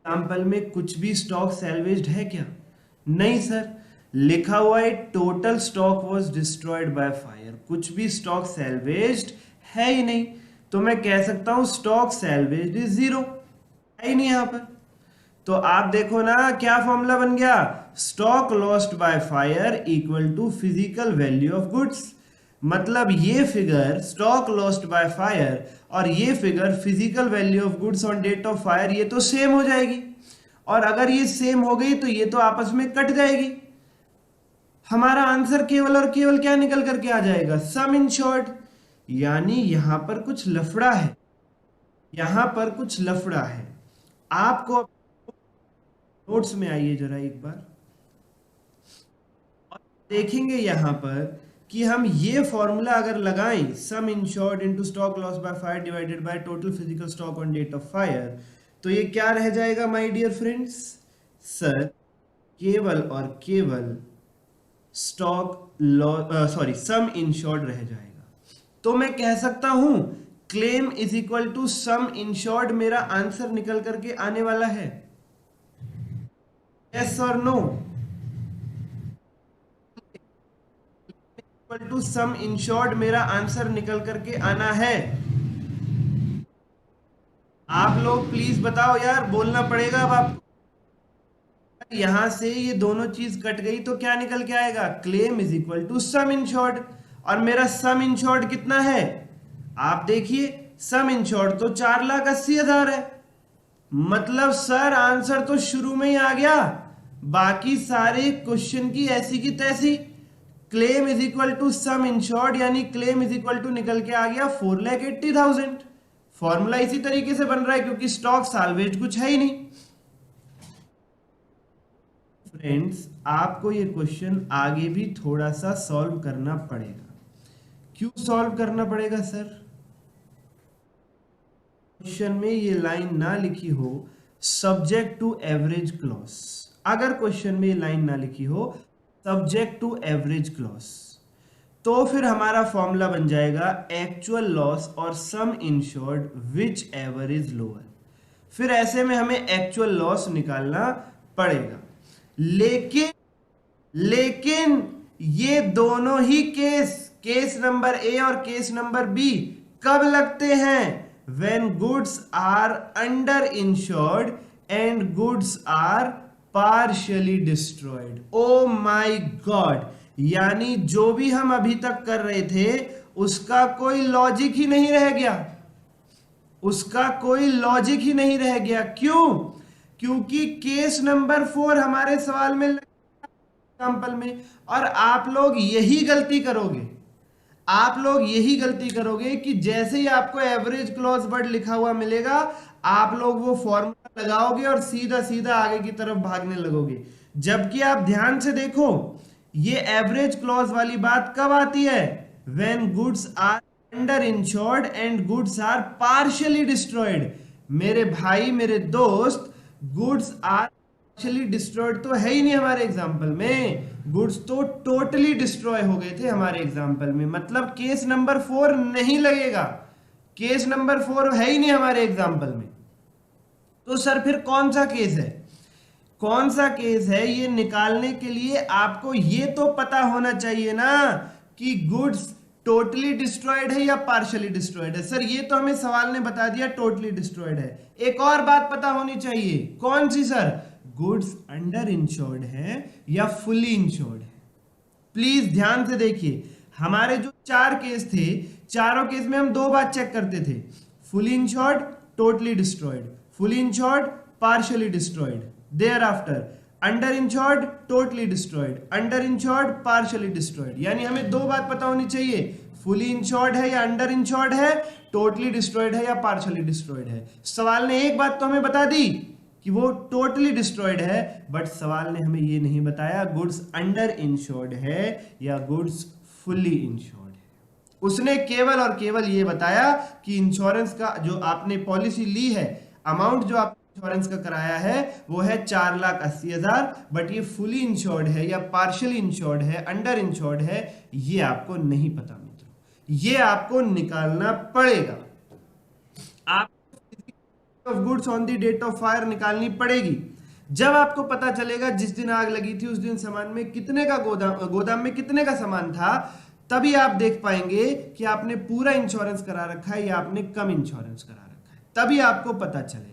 Example में कुछ भी स्टॉक सैल्वेज्ड है क्या? नहीं सर, लिखा हुआ है total stock was destroyed by fire, कुछ भी स्टॉक सैल्वेज्ड है ही नहीं। तो मैं कह सकता हूं स्टॉक सैल्वेज्ड इज 0, है ही नहीं यहां पर। तो आप देखो ना, क्या फॉर्मूला बन गया? Stock lost by fire equal to physical value of goods. मतलब ये figure stock lost by fire और ये figure physical value of goods on date of fire, ये तो सेम हो जाएगी। और अगर ये सेम हो गई तो ये तो आपस में कट जाएगी। हमारा आंसर केवल और केवल क्या निकल करके आ जाएगा? Sum insured. यानी यहां पर कुछ लफड़ा है, यहां पर कुछ लफड़ा है। आपको नोट्स में आइए जरा एक बार, और देखेंगे यहां पर कि हम ये फॉर्मूला अगर लगाएं, sum insured into stock loss by fire divided by total physical stock on date of fire, तो ये क्या रह जाएगा माय डियर फ्रेंड्स? सर, केवल और केवल स्टॉक सॉरी सम इंश्योर्ड रह जाएगा। तो मैं कह सकता हूं claim is equal to sum insured मेरा आंसर निकल करके आने वाला है। यस और no? Equal to sum insured मेरा आंसर निकल करके आना है। आप लोग प्लीज बताओ यार, बोलना पड़ेगा अब आपको। यहां से ये दोनों चीज कट गई तो क्या निकल के आएगा? Claim is equal to sum insured. और मेरा सम इंश्योर्ड कितना है? आप देखिए, सम इंश्योर्ड तो 4,80,000 है। मतलब सर आंसर तो शुरू में ही आ गया, बाकी सारे क्वेश्चन की ऐसी की तैसी। Claim is equal to sum insured यानी क्लेम इज इक्वल टू निकल के आ गया 4,80,000। फॉर्मूला इसी तरीके से बन रहा है क्योंकि स्टॉक साल्वेज कुछ है ही नहीं। फ्रेंड्स, आपको ये क्वेश्चन आगे भी थोड़ा सा सॉल्व करना पड़ेगा। क्यों सॉल्व करना पड़ेगा सर? क्वेश्चन में ये लाइन ना लिखी हो, सब्जेक्ट टू एवरेज क्लॉज। अगर क्वेश्चन में ये लाइन ना लिखी हो सब्जेक्ट टू एवरेज क्लॉज, तो फिर हमारा फॉर्मूला बन जाएगा एक्चुअल लॉस और सम insured which ever is lower. फिर ऐसे में हमें एक्चुअल लॉस निकालना पड़ेगा। लेकिन ये दोनों ही केस नंबर ए और केस नंबर बी कब लगते हैं? when goods are under insured and goods are partially destroyed। oh my god, यानी जो भी हम अभी तक कर रहे थे उसका कोई लॉजिक ही नहीं रह गया, उसका कोई लॉजिक ही नहीं रह गया। क्यों? क्योंकि केस नंबर 4 हमारे सवाल में एग्जांपल में, और आप लोग यही गलती करोगे, आप लोग यही गलती करोगे कि जैसे ही आपको एवरेज क्लॉज वर्ड लिखा हुआ मिलेगा आप लोग वो फॉर्मूला लगाओगे और सीधा सीधा आगे की तरफ भागने लगोगे। जबकि आप ध्यान से देखो ये एवरेज क्लॉज वाली बात कब आती है? When goods are under insured and goods are partially destroyed. मेरे भाई मेरे दोस्त, गुड्स आर पार्शियली डिस्ट्रॉयड तो है ही नहीं हमारे एग्जांपल में, गुड्स तो टोटली डिस्ट्रॉय हो गए थे हमारे एग्जांपल में, मतलब केस नंबर 4 नहीं लगेगा, केस नंबर 4 है ही नहीं हमारे एग्जांपल में। तो सर फिर कौन सा केस है, कौन सा केस है? ये निकालने के लिए आपको ये तो पता होना चाहिए ना कि गुड्स टोटली डिस्ट्रॉयड है या पार्शियली डिस्ट्रॉयड है। सर ये तो हमें सवाल ने बता दिया टोटली डिस्ट्रॉयड है, एक और बात पता होनी चाहिए। कौन सी सर? गुड्स अंडर इंश्योर्ड है या फुली इंश्योर्ड है। प्लीज ध्यान से देखिए, हमारे जो 4 केस थे, चारों केस में हम 2 बात चेक करते थे, fully insured, totally destroyed, fully insured, partially destroyed, thereafter under insured, totally destroyed, under insured, partially destroyed. यानी हमें 2 बात पता होनी चाहिए, फुली इंश्योर्ड है या अंडर इंश्योर्ड है, टोटली डिस्ट्रॉयड है या पार्शियली डिस्ट्रॉयड है। सवाल ने एक बात तो हमें बता दी कि वो टोटली डिस्ट्रॉयड है, बट सवाल ने हमें ये नहीं बताया गुड्स अंडर इंश्योर्ड है या गुड्स फुली इंश्योर्ड है। उसने केवल और केवल ये बताया कि इंश्योरेंस का जो आपने पॉलिसी ली है, अमाउंट जो आप इंश्योरेंस का कराया है वो है 4,80,000, बट ये फुली इंश्योर्ड है या पार्शियली इंश्योर्ड है, अंडर इंश्योर्ड है, ये आपको नहीं पता मित्रों, ये आपको निकालना पड़ेगा। आप of goods on the date of fire निकालनी पड़ेगी। जब आपको पता चलेगा जिस दिन आग लगी थी उस दिन सामान में कितने का गोदाम में कितने का सामान था, तभी आप देख पाएंगे कि आपने पूरा इंश्योरेंस करा रखा है या आपने कम इंश्योरेंस करा रखा है, तभी आपको पता चलेगा।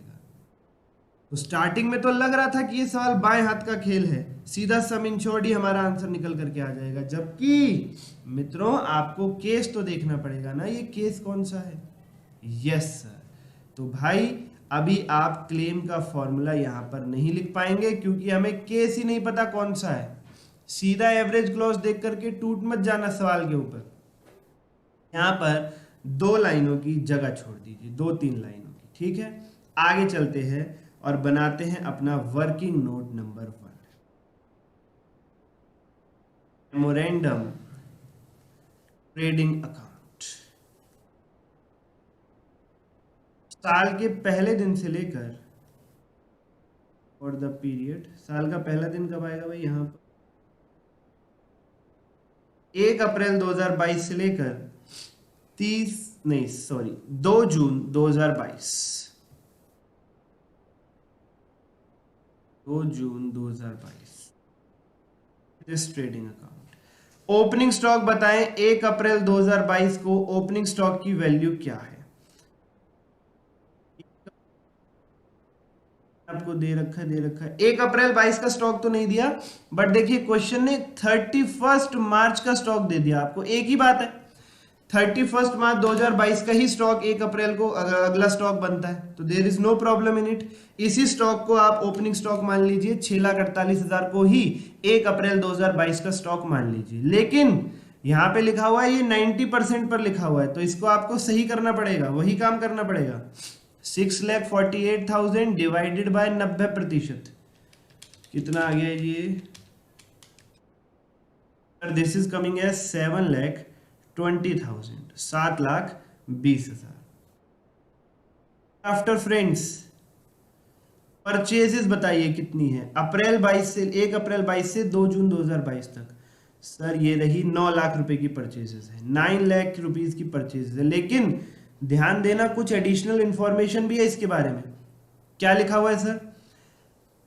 तो स्टार्टिंग में तो लग रहा था कि ये सवाल बाएं हाथ का खेल है, सीधा सम इंश्योर्ड ही हमारा आंसर निकल करके आ जाएगा, जबकि मित्रों आपको केस तो देखना पड़ेगा ना, ये केस कौन सा है। Yes sir. तो भाई अभी आप क्लेम का फॉर्मूला यहां पर नहीं लिख पाएंगे क्योंकि हमें केस ही नहीं पता कौन सा है। सीधा एवरेज क्लॉज देख करके टूट मत जाना सवाल के ऊपर, यहां पर 2 लाइनों की जगह छोड़ दीजिए, 2-3 लाइनों की, ठीक है। आगे चलते हैं और बनाते हैं अपना working note number 1, memorandum trading account. साल के पहले दिन से लेकर और द पीरियड, साल का पहला दिन कब आएगा भाई, यहां पर 1 अप्रैल 2022 से लेकर 2 जून 2022, 2 जून 2022 this trading account. Opening stock बताएं 1 अप्रैल 2022 को ओपनिंग स्टॉक की वैल्यू क्या है? आपको दे रखा है 1 अप्रैल 22 का स्टॉक तो नहीं दिया, बट देखिए क्वेश्चन ने 31 मार्च का स्टॉक दे दिया आपको। एक ही बात है, 31 मार्च 2022 का ही स्टॉक 1 अप्रैल को अगला स्टॉक बनता है, तो there is no problem in it. इसी स्टॉक को आप ओपनिंग स्टॉक मान लीजिए, 6,48,000 को ही 1 अप्रैल 2022 का स्टॉक मान लीजिए। लेकिन यहां पे लिखा हुआ है ये 90% पर लिखा हुआ है, तो इसको आपको सही करना पड़ेगा, वही काम करना पड़ेगा। 6,48,000 डिवाइडेड बाय 90%, कितना आ गया ये? This is coming as 7,20,000, 7,20,000। After friends purchases बताइए कितनी है अप्रैल 22 से 1 अप्रैल 22 से 2 जून 2022 तक। सर ये रही 9 लाख रुपए की परचेजेस है, 9 लाख रुपीस की परचेजेस है। लेकिन ध्यान देना कुछ एडिशनल इंफॉर्मेशन भी है इसके बारे में। क्या लिखा हुआ है सर?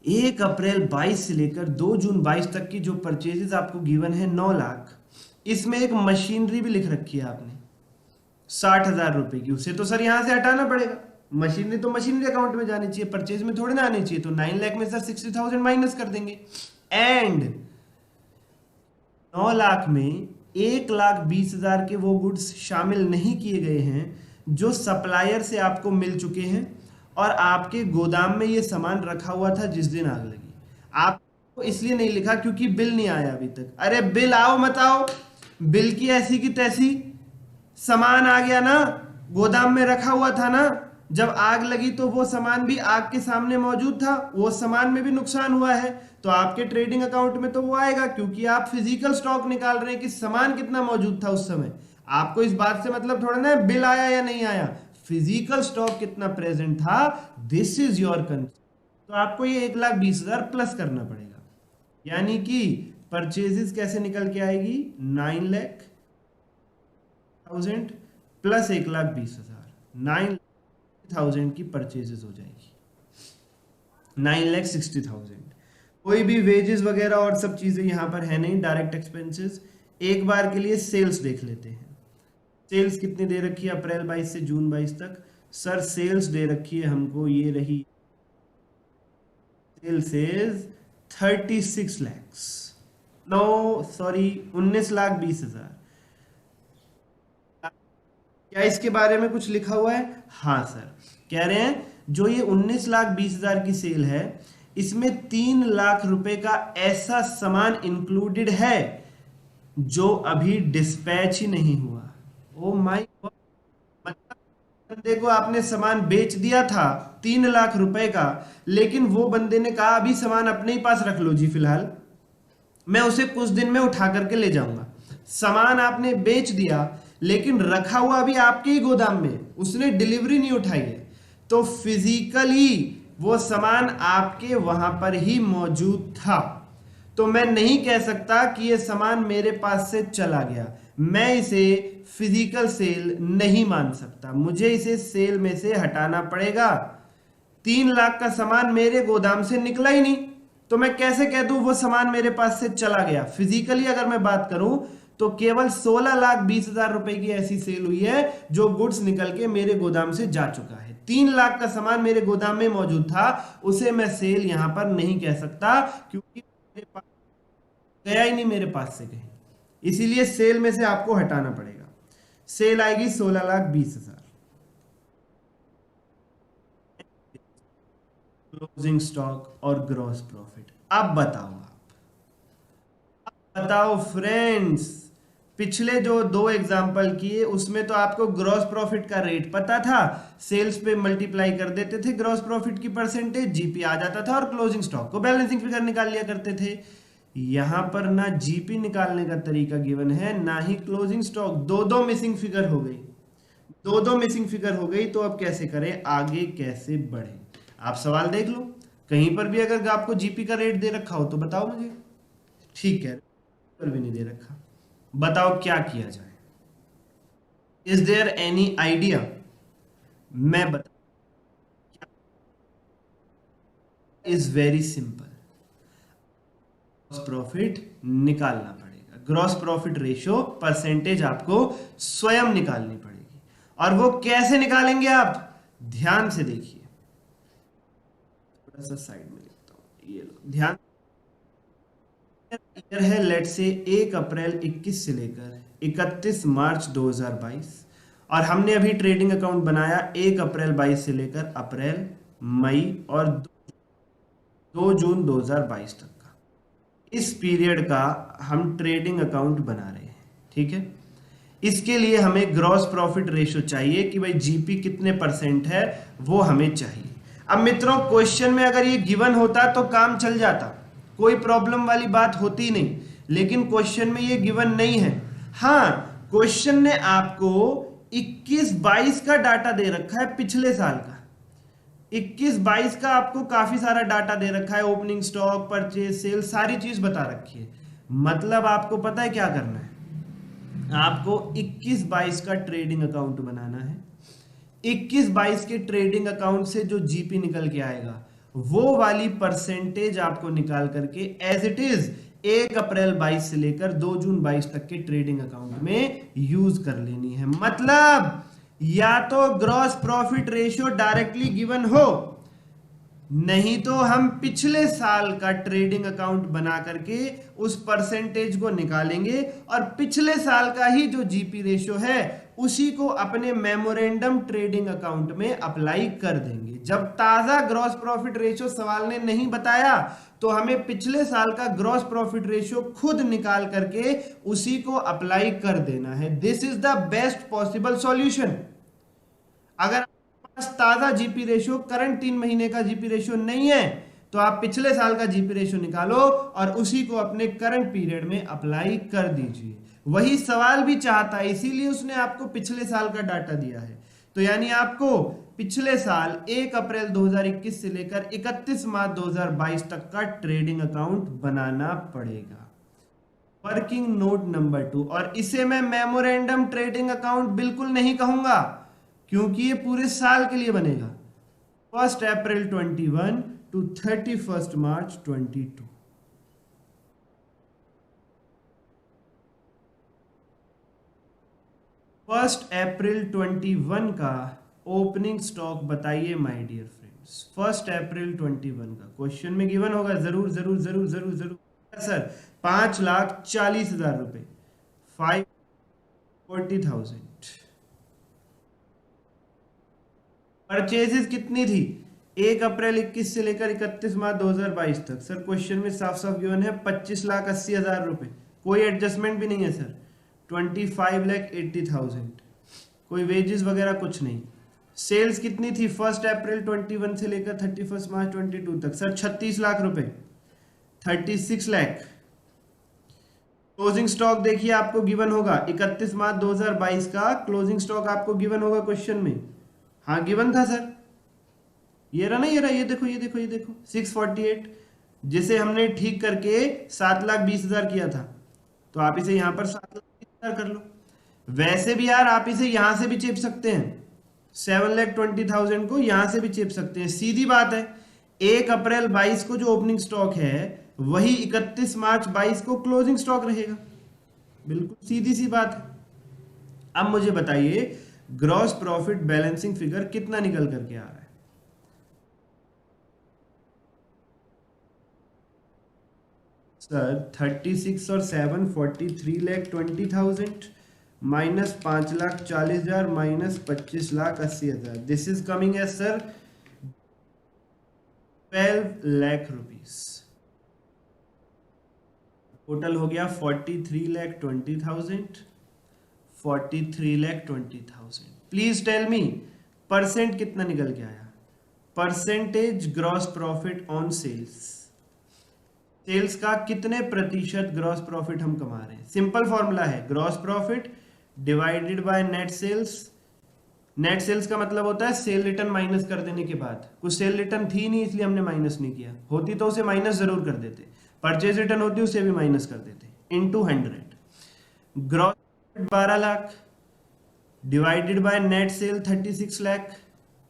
1 अप्रैल 22 से लेकर 2 जून 22 तक की जो परचेजेस आपको गिवन है 9 लाख, इसमें एक मशीनरी भी लिख रखी है आपने 60,000 रुपए की। उसे तो सर यहां से हटाना पड़ेगा। मशीनरी तो मशीनरी अकाउंट में जानी चाहिए, परचेज में थोड़ी ना आनी चाहिए। तो 9 लाख में सर 60,000 माइनस कर देंगे। एंड 9 लाख में 1,20,000 के वो गुड्स शामिल नहीं किए गए हैं जो सप्लायर से आपको मिल चुके हैं और आपके गोदाम में ये सामान रखा हुआ था जिस दिन आग लगी। आपको इसलिए नहीं लिखा क्योंकि बिल नहीं आया अभी तक। अरे बिल आओ मत आओ, बिल की ऐसी की तैसी, सामान आ गया ना, गोदाम में रखा हुआ था ना, जब आग लगी तो वो सामान भी आग के सामने मौजूद था, वो सामान में भी नुकसान हुआ है, तो आपके ट्रेडिंग अकाउंट में तो वो आएगा क्योंकि आप फिजिकल स्टॉक निकाल रहे हैं कि सामान कितना मौजूद था उस समय। आपको इस बात से मतलब थोड़ा ना बिल आया या नहीं आया, फिजिकल स्टॉक कितना प्रेजेंट था, दिस इज योर कंसर्न। तो आपको ये 1,20,000 प्लस करना पड़ेगा। यानी कि परचेजेस कैसे निकल के आएगी? 9,00,000 प्लस 1,20,000, 9,000 की परचेजेस हो जाएगी, 9,60,000। कोई भी वेजेस वगैरह और सब चीजें यहां पर है नहीं, डायरेक्ट एक्सपेंसेस। एक बार के लिए सेल्स देख लेते हैं। सेल्स कितनी दे रखी है अप्रैल 22 से जून 22 तक? सर सेल्स दे रखी है हमको, ये रही sales is 36 lakhs, no sorry 19,20,000। क्या इसके बारे में कुछ लिखा हुआ है? हाँ सर, कह रहे हैं जो ये 19,20,000 की सेल है इसमें 3 लाख रुपए का ऐसा सामान इंक्लूडेड है जो अभी डिस्पैच ही नहीं हुआ। ओ माय गॉड, मतलब बंदे को आपने सामान बेच दिया था 3 लाख रुपए का, लेकिन वो बंदे ने कहा अभी सामान अपने ही पास रख लो जी, फिलहाल मैं उसे कुछ दिन में उठा करके ले जाऊंगा। सामान आपने बेच दिया लेकिन रखा हुआ अभी आपके ही गोदाम में, उसने डिलीवरी नहीं उठाई है, तो फिजिकली वो सामान आपके वहां पर ही मौजूद था। तो मैं नहीं कह सकता कि ये सामान मेरे पास से चला गया, मैं इसे फिजिकल सेल नहीं मान सकता, मुझे इसे सेल में से हटाना पड़ेगा। 3 लाख का सामान मेरे गोदाम से निकला ही नहीं, तो मैं कैसे कह दूं वो सामान मेरे पास से चला गया? फिजिकली अगर मैं बात करूं तो केवल 16,20,000 रुपए की ऐसी सेल हुई है जो गुड्स निकल के मेरे गोदाम से जा चुका है। 3 लाख का सामान मेरे गोदाम में मौजूद था, उसे मैं सेल यहां पर नहीं कह सकता क्योंकि मेरे पास गया ही नहीं मेरे पास से कहीं, इसीलिए सेल में से आपको हटाना पड़ेगा। सेल आएगी 16,20,000। क्लोजिंग स्टॉक और ग्रॉस प्रॉफिट। अब बताओ फ्रेंड्स, पिछले जो 2 एग्जाम्पल किए उसमें तो आपको ग्रॉस प्रॉफिट का रेट पता था, सेल्स पे मल्टीप्लाई कर देते थे ग्रॉस प्रॉफिट की परसेंटेज, जीपी आ जाता था और क्लोजिंग स्टॉक को बैलेंसिंग फिगर निकाल लिया करते थे। यहां पर ना जीपी निकालने का तरीका गिवन है ना ही क्लोजिंग स्टॉक, 2 मिसिंग फिगर हो गई, 2 मिसिंग फिगर हो गई। तो अब कैसे करें, आगे कैसे बढ़े? आप सवाल देख लो, कहीं पर भी अगर आपको जीपी का रेट दे रखा हो तो बताओ मुझे। ठीक है, पर भी नहीं दे रखा, बताओ क्या किया जाए? Is there any idea? मैं बता, is very simple, gross profit निकालना पड़ेगा। ग्रॉस प्रॉफिट रेशियो परसेंटेज आपको स्वयं निकालनी पड़ेगी। और वो कैसे निकालेंगे आप? ध्यान से देखिए, थोड़ा सा साइड में लिखता हूं, ये लो ध्यान। ईयर है लेट से 1 अप्रैल 21 से लेकर 31 मार्च 2022, और हमने अभी ट्रेडिंग अकाउंट बनाया 1 अप्रैल 22 से लेकर अप्रैल, मई और 2 जून 2022 तक का। इस पीरियड का हम ट्रेडिंग अकाउंट बना रहे हैं, ठीक है। इसके लिए हमें ग्रॉस प्रॉफिट रेशियो चाहिए कि भाई जीपी कितने परसेंट है, वो हमें चाहिए। अब मित्रों, क्वेश्चन में अगर ये गिवन होता तो काम चल जाता, कोई प्रॉब्लम वाली बात होती नहीं, लेकिन क्वेश्चन में ये गिवन नहीं है। हाँ, क्वेश्चन ने आपको 21-22 का डाटा दे रखा है, पिछले साल का। 21-22 का आपको काफी सारा डाटा दे रखा है, ओपनिंग स्टॉक, परचेज, सेल, सारी चीज बता रखी है। मतलब आपको पता है क्या करना है, आपको 21-22 का ट्रेडिंग अकाउंट बनाना है। 21-22 के ट्रेडिंग अकाउंट से जो जीपी निकल के आएगा वो वाली परसेंटेज आपको निकाल करके एज इट इज 1 अप्रैल 22 से लेकर 2 जून 22 तक के ट्रेडिंग अकाउंट में यूज कर लेनी है। मतलब या तो gross profit ratio directly given हो, नहीं तो हम पिछले साल का ट्रेडिंग अकाउंट बना करके उस परसेंटेज को निकालेंगे और पिछले साल का ही जो जीपी रेशियो है उसी को अपने मेमोरेंडम ट्रेडिंग अकाउंट में अप्लाई कर देंगे। जब ताजा ग्रॉस प्रॉफिट रेशियो सवाल ने नहीं बताया तो हमें पिछले साल का ग्रॉस प्रॉफिट रेशियो खुद निकाल करके उसी को अप्लाई कर देना है। This is the best possible solution. अगर ताजा जीपी रेशियो करंट 3 महीने का जीपी रेशियो नहीं है तो आप पिछले साल का जीपी रेशियो निकालो और उसी को अपने करंट पीरियड में अप्लाई कर दीजिए। वही सवाल भी चाहता है, इसीलिए उसने आपको पिछले साल का डाटा दिया है। तो यानी आपको पिछले साल 1 अप्रैल 2021 से लेकर 31 मार्च 2022 तक का ट्रेडिंग अकाउंट बनाना पड़ेगा। वर्किंग नोट नंबर 2, और इसे मैं मेमोरेंडम ट्रेडिंग अकाउंट बिल्कुल नहीं कहूंगा क्योंकि ये पूरे साल के लिए बनेगा, 1 अप्रैल 21 to 31 मार्च 22। फर्स्ट अप्रैल 21 का ओपनिंग स्टॉक बताइए माय डियर फ्रेंड्स। 1 अप्रैल 21 का क्वेश्चन में गिवन होगा, जरूर जरूर जरूर जरूर जरूर सर। 5,40,000 रुपए, 540,000। परचेजेस कितनी थी 1 अप्रैल 21 से लेकर 31 मार्च 2022 तक? सर क्वेश्चन में साफ साफ गिवन है 25,80,000 रुपए, कोई एडजस्टमेंट भी नहीं है सर। 25,80,000, कोई वेजेस वगैरह कुछ नहीं। सेल्स कितनी थी 1 अप्रैल 21 से लेकर 31 मार्च 22 तक? सर 36 लाख रुपए, 36 लाख। क्लोजिंग स्टॉक देखिए आपको गिवन होगा 31 मार्च 2022 का क्लोजिंग स्टॉक आपको गिवन होगा क्वेश्चन में। हाँ गिवन था सर, ये रहा ना, ये रहा, ये देखो ये देखो ये देखो 648, जिसे हमने ठीक करके 7,20,000 किया था। तो आप इसे यहां पर 7,20,000 कर लो। वैसे भी यार आप इसे यहां से भी चेप सकते हैं, 7,20,000 को यहां से भी चेप सकते हैं, सीधी बात है। 1 अप्रैल 22 को जो ओपनिंग स्टॉक है वही 31 मार्च 22 को क्लोजिंग स्टॉक रहेगा, बिल्कुल सीधी सी बात है। अब मुझे बताइए ग्रॉस प्रॉफिट बैलेंसिंग फिगर कितना निकल करके आ रहा है? सर 36 और 7 43,20,000 minus 5,40,000 minus 25,80,000, this is coming as sir 12 lakh rupees. Total हो गया 43,20,000, 43,20,000। प्लीज टेल मी परसेंट कितना निकल के आया? Percentage gross profit on sales, sales का कितने प्रतिशत ग्रॉस प्रॉफिट हम कमा रहे हैं? सिंपल फॉर्मूला है, gross profit divided by net sales. Net sales का मतलब होता है सेल रिटर्न माइनस कर देने के बाद। कुछ सेल रिटर्न थी नहीं इसलिए हमने माइनस नहीं किया, होती तो उसे माइनस जरूर कर देते। परचेज रिटर्न होती उसे भी माइनस कर देते, into 100। Gross 12 lakh divided by net cell 36 lakh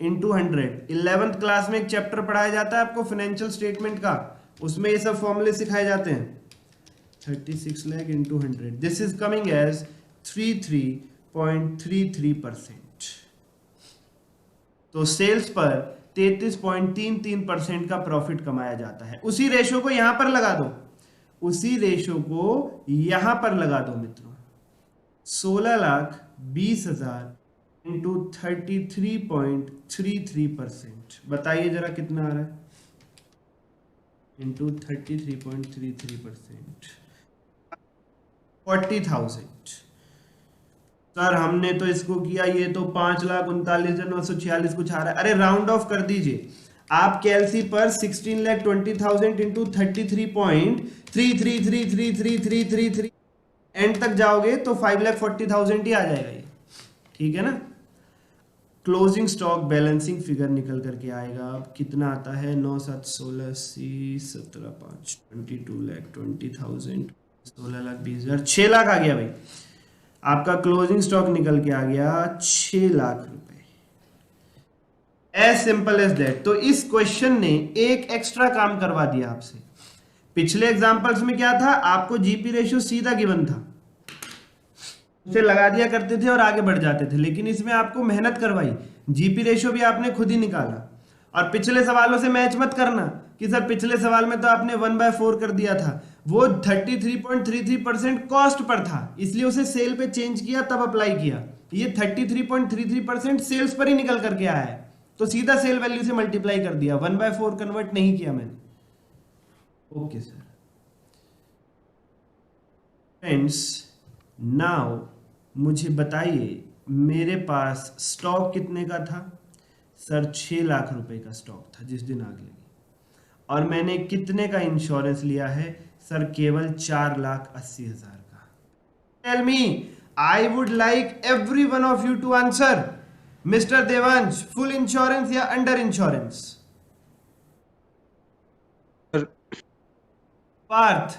into 100। 11th class में एक चैप्टर पढ़ाया जाता है आपको फाइनेंशियल स्टेटमेंट का, उसमें ये सब फॉर्मूले सिखाए जाते हैं। 36 lakh into 100, this is coming as 33.33%। तो सेल्स पर 33.33% का प्रॉफिट कमाया जाता है। उसी रेशो को यहां पर लगा दो, उसी रेशो को यहां पर लगा दो मित्रों। 16,20,000 इंटू 33.33%, बताइए जरा कितना आ रहा है? इंटू 33.33%, 40,000। सर हमने तो इसको किया, ये तो 5,39,946 कुछ आ रहा है। अरे राउंड ऑफ कर दीजिए आप कैलसी पर 16,20,000 इंटू 33.33333333 एंड तक जाओगे तो 5,40,000 ही आ जाएगा ये, ठीक है ना। क्लोजिंग स्टॉक बैलेंसिंग फिगर निकल करके आएगा। अब कितना आता है, 9 7 16 80 17 5 22 लाख 20,000 16 लाख 20,000 6 लाख आ गया भाई। आपका क्लोजिंग स्टॉक निकल के आ गया 6 लाख रुपए। As simple as that. तो इस क्वेश्चन ने एक एक्स्ट्रा काम करवा दिया आपसे। पिछले एग्जांपल्स में क्या था, आपको जीपी रेशियो सीधा गिवन था, उसे लगा दिया करते थे और आगे बढ़ जाते थे, लेकिन इसमें आपको मेहनत करवाई, जीपी रेशियो भी आपने खुद ही निकाला। और पिछले सवालों से मैच मत करना कि सर पिछले सवाल में तो आपने 1/4 कर दिया था, वो 33.33% कॉस्ट पर था, इसलिए उसे सेल पे चेंज किया तब अप्लाई किया। ये 33.33% सेल्स पर ही निकल करके आया है, तो सीधा सेल वैल्यू से मल्टीप्लाई कर दिया, 1/4 कन्वर्ट नहीं किया मैंने। Okay sir. फ्रेंड्स, नाउ मुझे बताइए मेरे पास स्टॉक कितने का था। सर 6 लाख रुपए का स्टॉक था जिस दिन आग लगी, और मैंने कितने का इंश्योरेंस लिया है। सर केवल 4,80,000 का। Tell me, I would like every one of you to answer. Mister Devansh, full insurance या under insurance? Parth?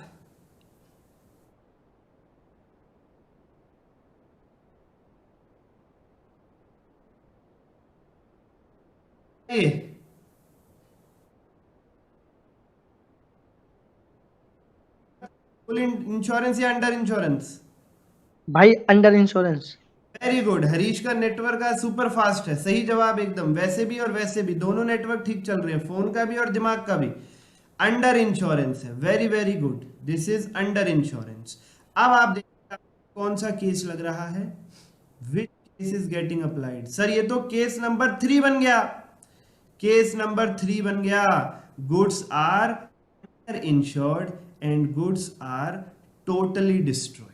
Full insurance या अंडर इंश्योरेंस? भाई under insurance. Very good. Harish का नेटवर्क आज सुपर फास्ट है, सही जवाब एकदम। वैसे भी और वैसे भी दोनों नेटवर्क ठीक चल रहे हैं, फोन का भी और दिमाग का भी। अंडर इंश्योरेंस है, very very good, this is under insurance. अब आप देखिए कौन सा केस लग रहा है, which case is getting applied. Sir ये तो केस नंबर 3 बन गया, केस नंबर 3 बन गया। Goods are under insured and goods are totally destroyed.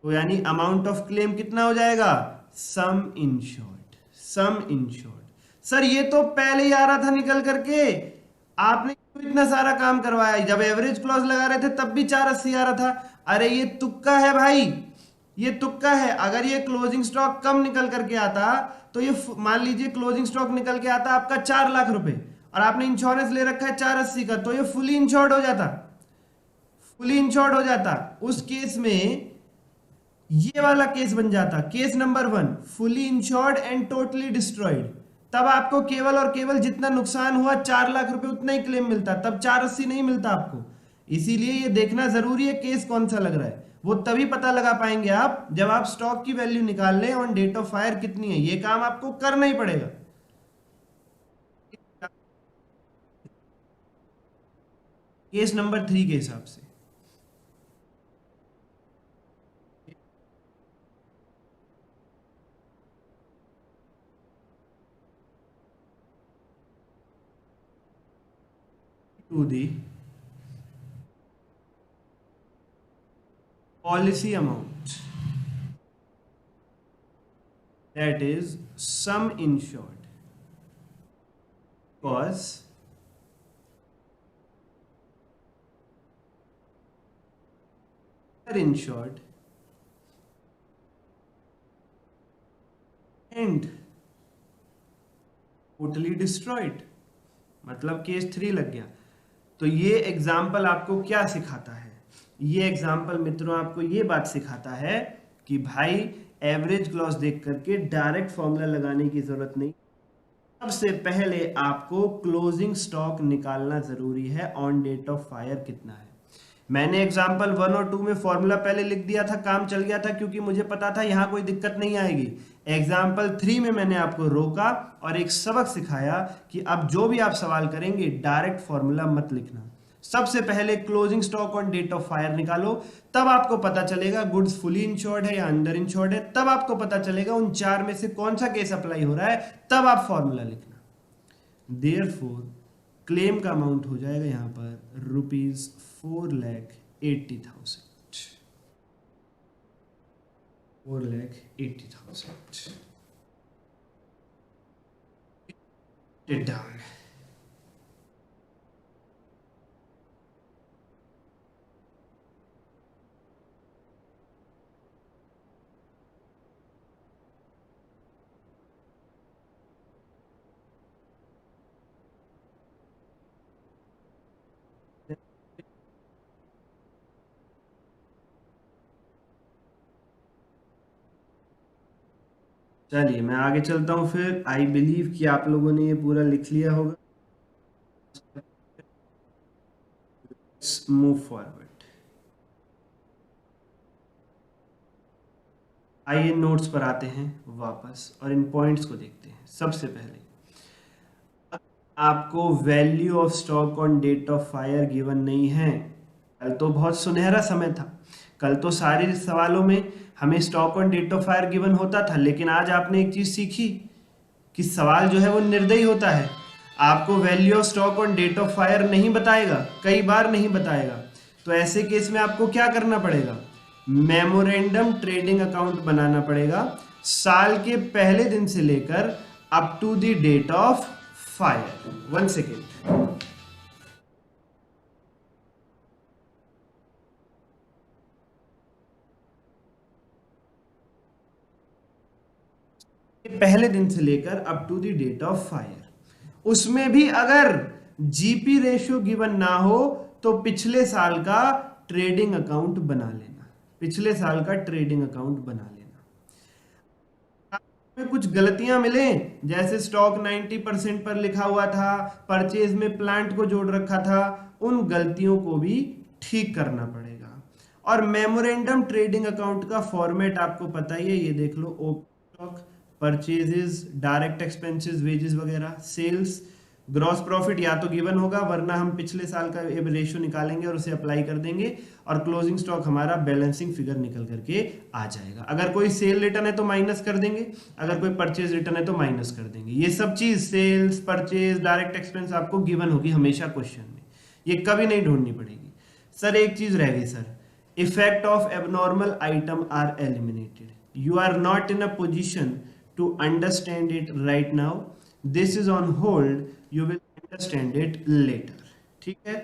तो यानी अमाउंट ऑफ क्लेम कितना हो जाएगा, sum insured, sum insured. Sir ये तो पहले ही आ रहा था निकल करके, आपने क्यों इतना सारा काम करवाया। जब एवरेज क्लॉज लगा रहे थे तब भी 480 आ रहा था। अरे ये तुक्का है भाई, ये तुक्का है। अगर ये क्लोजिंग स्टॉक कम निकल करके आता तो ये मान लीजिए क्लोजिंग स्टॉक निकल के आता आपका 4 लाख रुपए, और आपने इंश्योरेंस ले रखा है 480 का, तो ये फुली इंश्योर्ड हो जाता, फुली इंश्योर्ड हो जाता। उस केस में ये वाला केस बन जाता, case number 1, fully insured and totally destroyed. तब आपको केवल और केवल जितना नुकसान हुआ 4 लाख रुपए उतना ही क्लेम मिलता, तब 480 नहीं मिलता आपको। इसीलिए ये देखना जरूरी है केस कौन सा लग रहा है। वो तभी पता लगा पाएंगे आप जब आप स्टॉक की वैल्यू निकाल लें ऑन डेट ऑफ फायर कितनी है। ये काम आपको करना ही पड़ेगा। केस नंबर 3 के हिसाब से। To the policy amount, that is sum insured, because insured and totally destroyed, मतलब केस 3 लग गया। तो ये एग्जाम्पल आपको क्या सिखाता है, ये एग्जाम्पल मित्रों आपको ये बात सिखाता है कि भाई एवरेज क्लॉज देख करके डायरेक्ट फॉर्मूला लगाने की जरूरत नहीं। सबसे पहले आपको क्लोजिंग स्टॉक निकालना जरूरी है, ऑन डेट ऑफ फायर कितना है। मैंने एग्जाम्पल 1 और 2 में फॉर्मूला पहले लिख दिया था, काम चल गया था, क्योंकि मुझे पता था यहां कोई दिक्कत नहीं आएगी। एग्जाम्पल 3 में मैंने आपको रोका और एक सबक सिखाया कि अब जो भी आप सवाल करेंगे डायरेक्ट फॉर्मूला मत लिखना। सबसे पहले closing stock on date of fire निकालो, तब आपको पता चलेगा गुड्स फुली इंश्योर्ड है या अंडर इंश्योर्ड है, तब आपको पता चलेगा उन 4 में से कौन सा केस अप्लाई हो रहा है, तब आप फॉर्मूला लिखना। देयरफॉर क्लेम का अमाउंट हो जाएगा यहां पर ₹4,80,000, 4,80,000 it down। चलिए मैं आगे चलता हूँ फिर। आई बिलीव कि आप लोगों ने ये पूरा लिख लिया होगा। Move forward. आइए नोट्स पर आते हैं वापस और इन पॉइंट्स को देखते हैं। सबसे पहले आपको value of stock on date of fire given नहीं है। कल तो बहुत सुनहरा समय था, कल तो सारे सवालों में हमें stock on date of fire given होता था, लेकिन आज आपने एक चीज सीखी कि सवाल जो है वो निर्दयी होता है। आपको value of stock on date of fire नहीं बताएगा, कई बार नहीं बताएगा। तो ऐसे केस में आपको क्या करना पड़ेगा? मेमोरेंडम ट्रेडिंग अकाउंट बनाना पड़ेगा साल के पहले दिन से लेकर up to the date of fire. 1 second. पहले दिन से लेकर up to the date of fire. उसमें भी अगर जीपी रेशियो गिवन ना हो तो पिछले साल का ट्रेडिंग अकाउंट बना लेना, पिछले साल का ट्रेडिंग अकाउंट बना लेना। में कुछ गलतियां मिले, जैसे स्टॉक 90% पर लिखा हुआ था, परचेज में प्लांट को जोड़ रखा था, उन गलतियों को भी ठीक करना पड़ेगा। और मेमोरेंडम ट्रेडिंग अकाउंट का फॉर्मेट आपको पता ही है, ये देख लो। Open stock, purchases, direct expenses, wages वगैरह, सेल्स, ग्रॉस प्रॉफिट या तो गिवन होगा, वरना हम पिछले साल का रेशियो निकालेंगे और उसे अप्लाई कर देंगे, और क्लोजिंग स्टॉक हमारा बैलेंसिंग फिगर निकल करके आ जाएगा। अगर कोई सेल रिटर्न है तो माइनस कर देंगे, अगर कोई परचेज रिटर्न है तो माइनस कर देंगे। ये सब चीज सेल्स, परचेज, डायरेक्ट एक्सपेंस आपको गिवन होगी हमेशा क्वेश्चन में, ये कभी नहीं ढूंढनी पड़ेगी। सर एक चीज रह गई sir, effect of abnormal item are eliminated. You are not in a position to understand it right now. This is on hold. You will understand it later. ठीक है।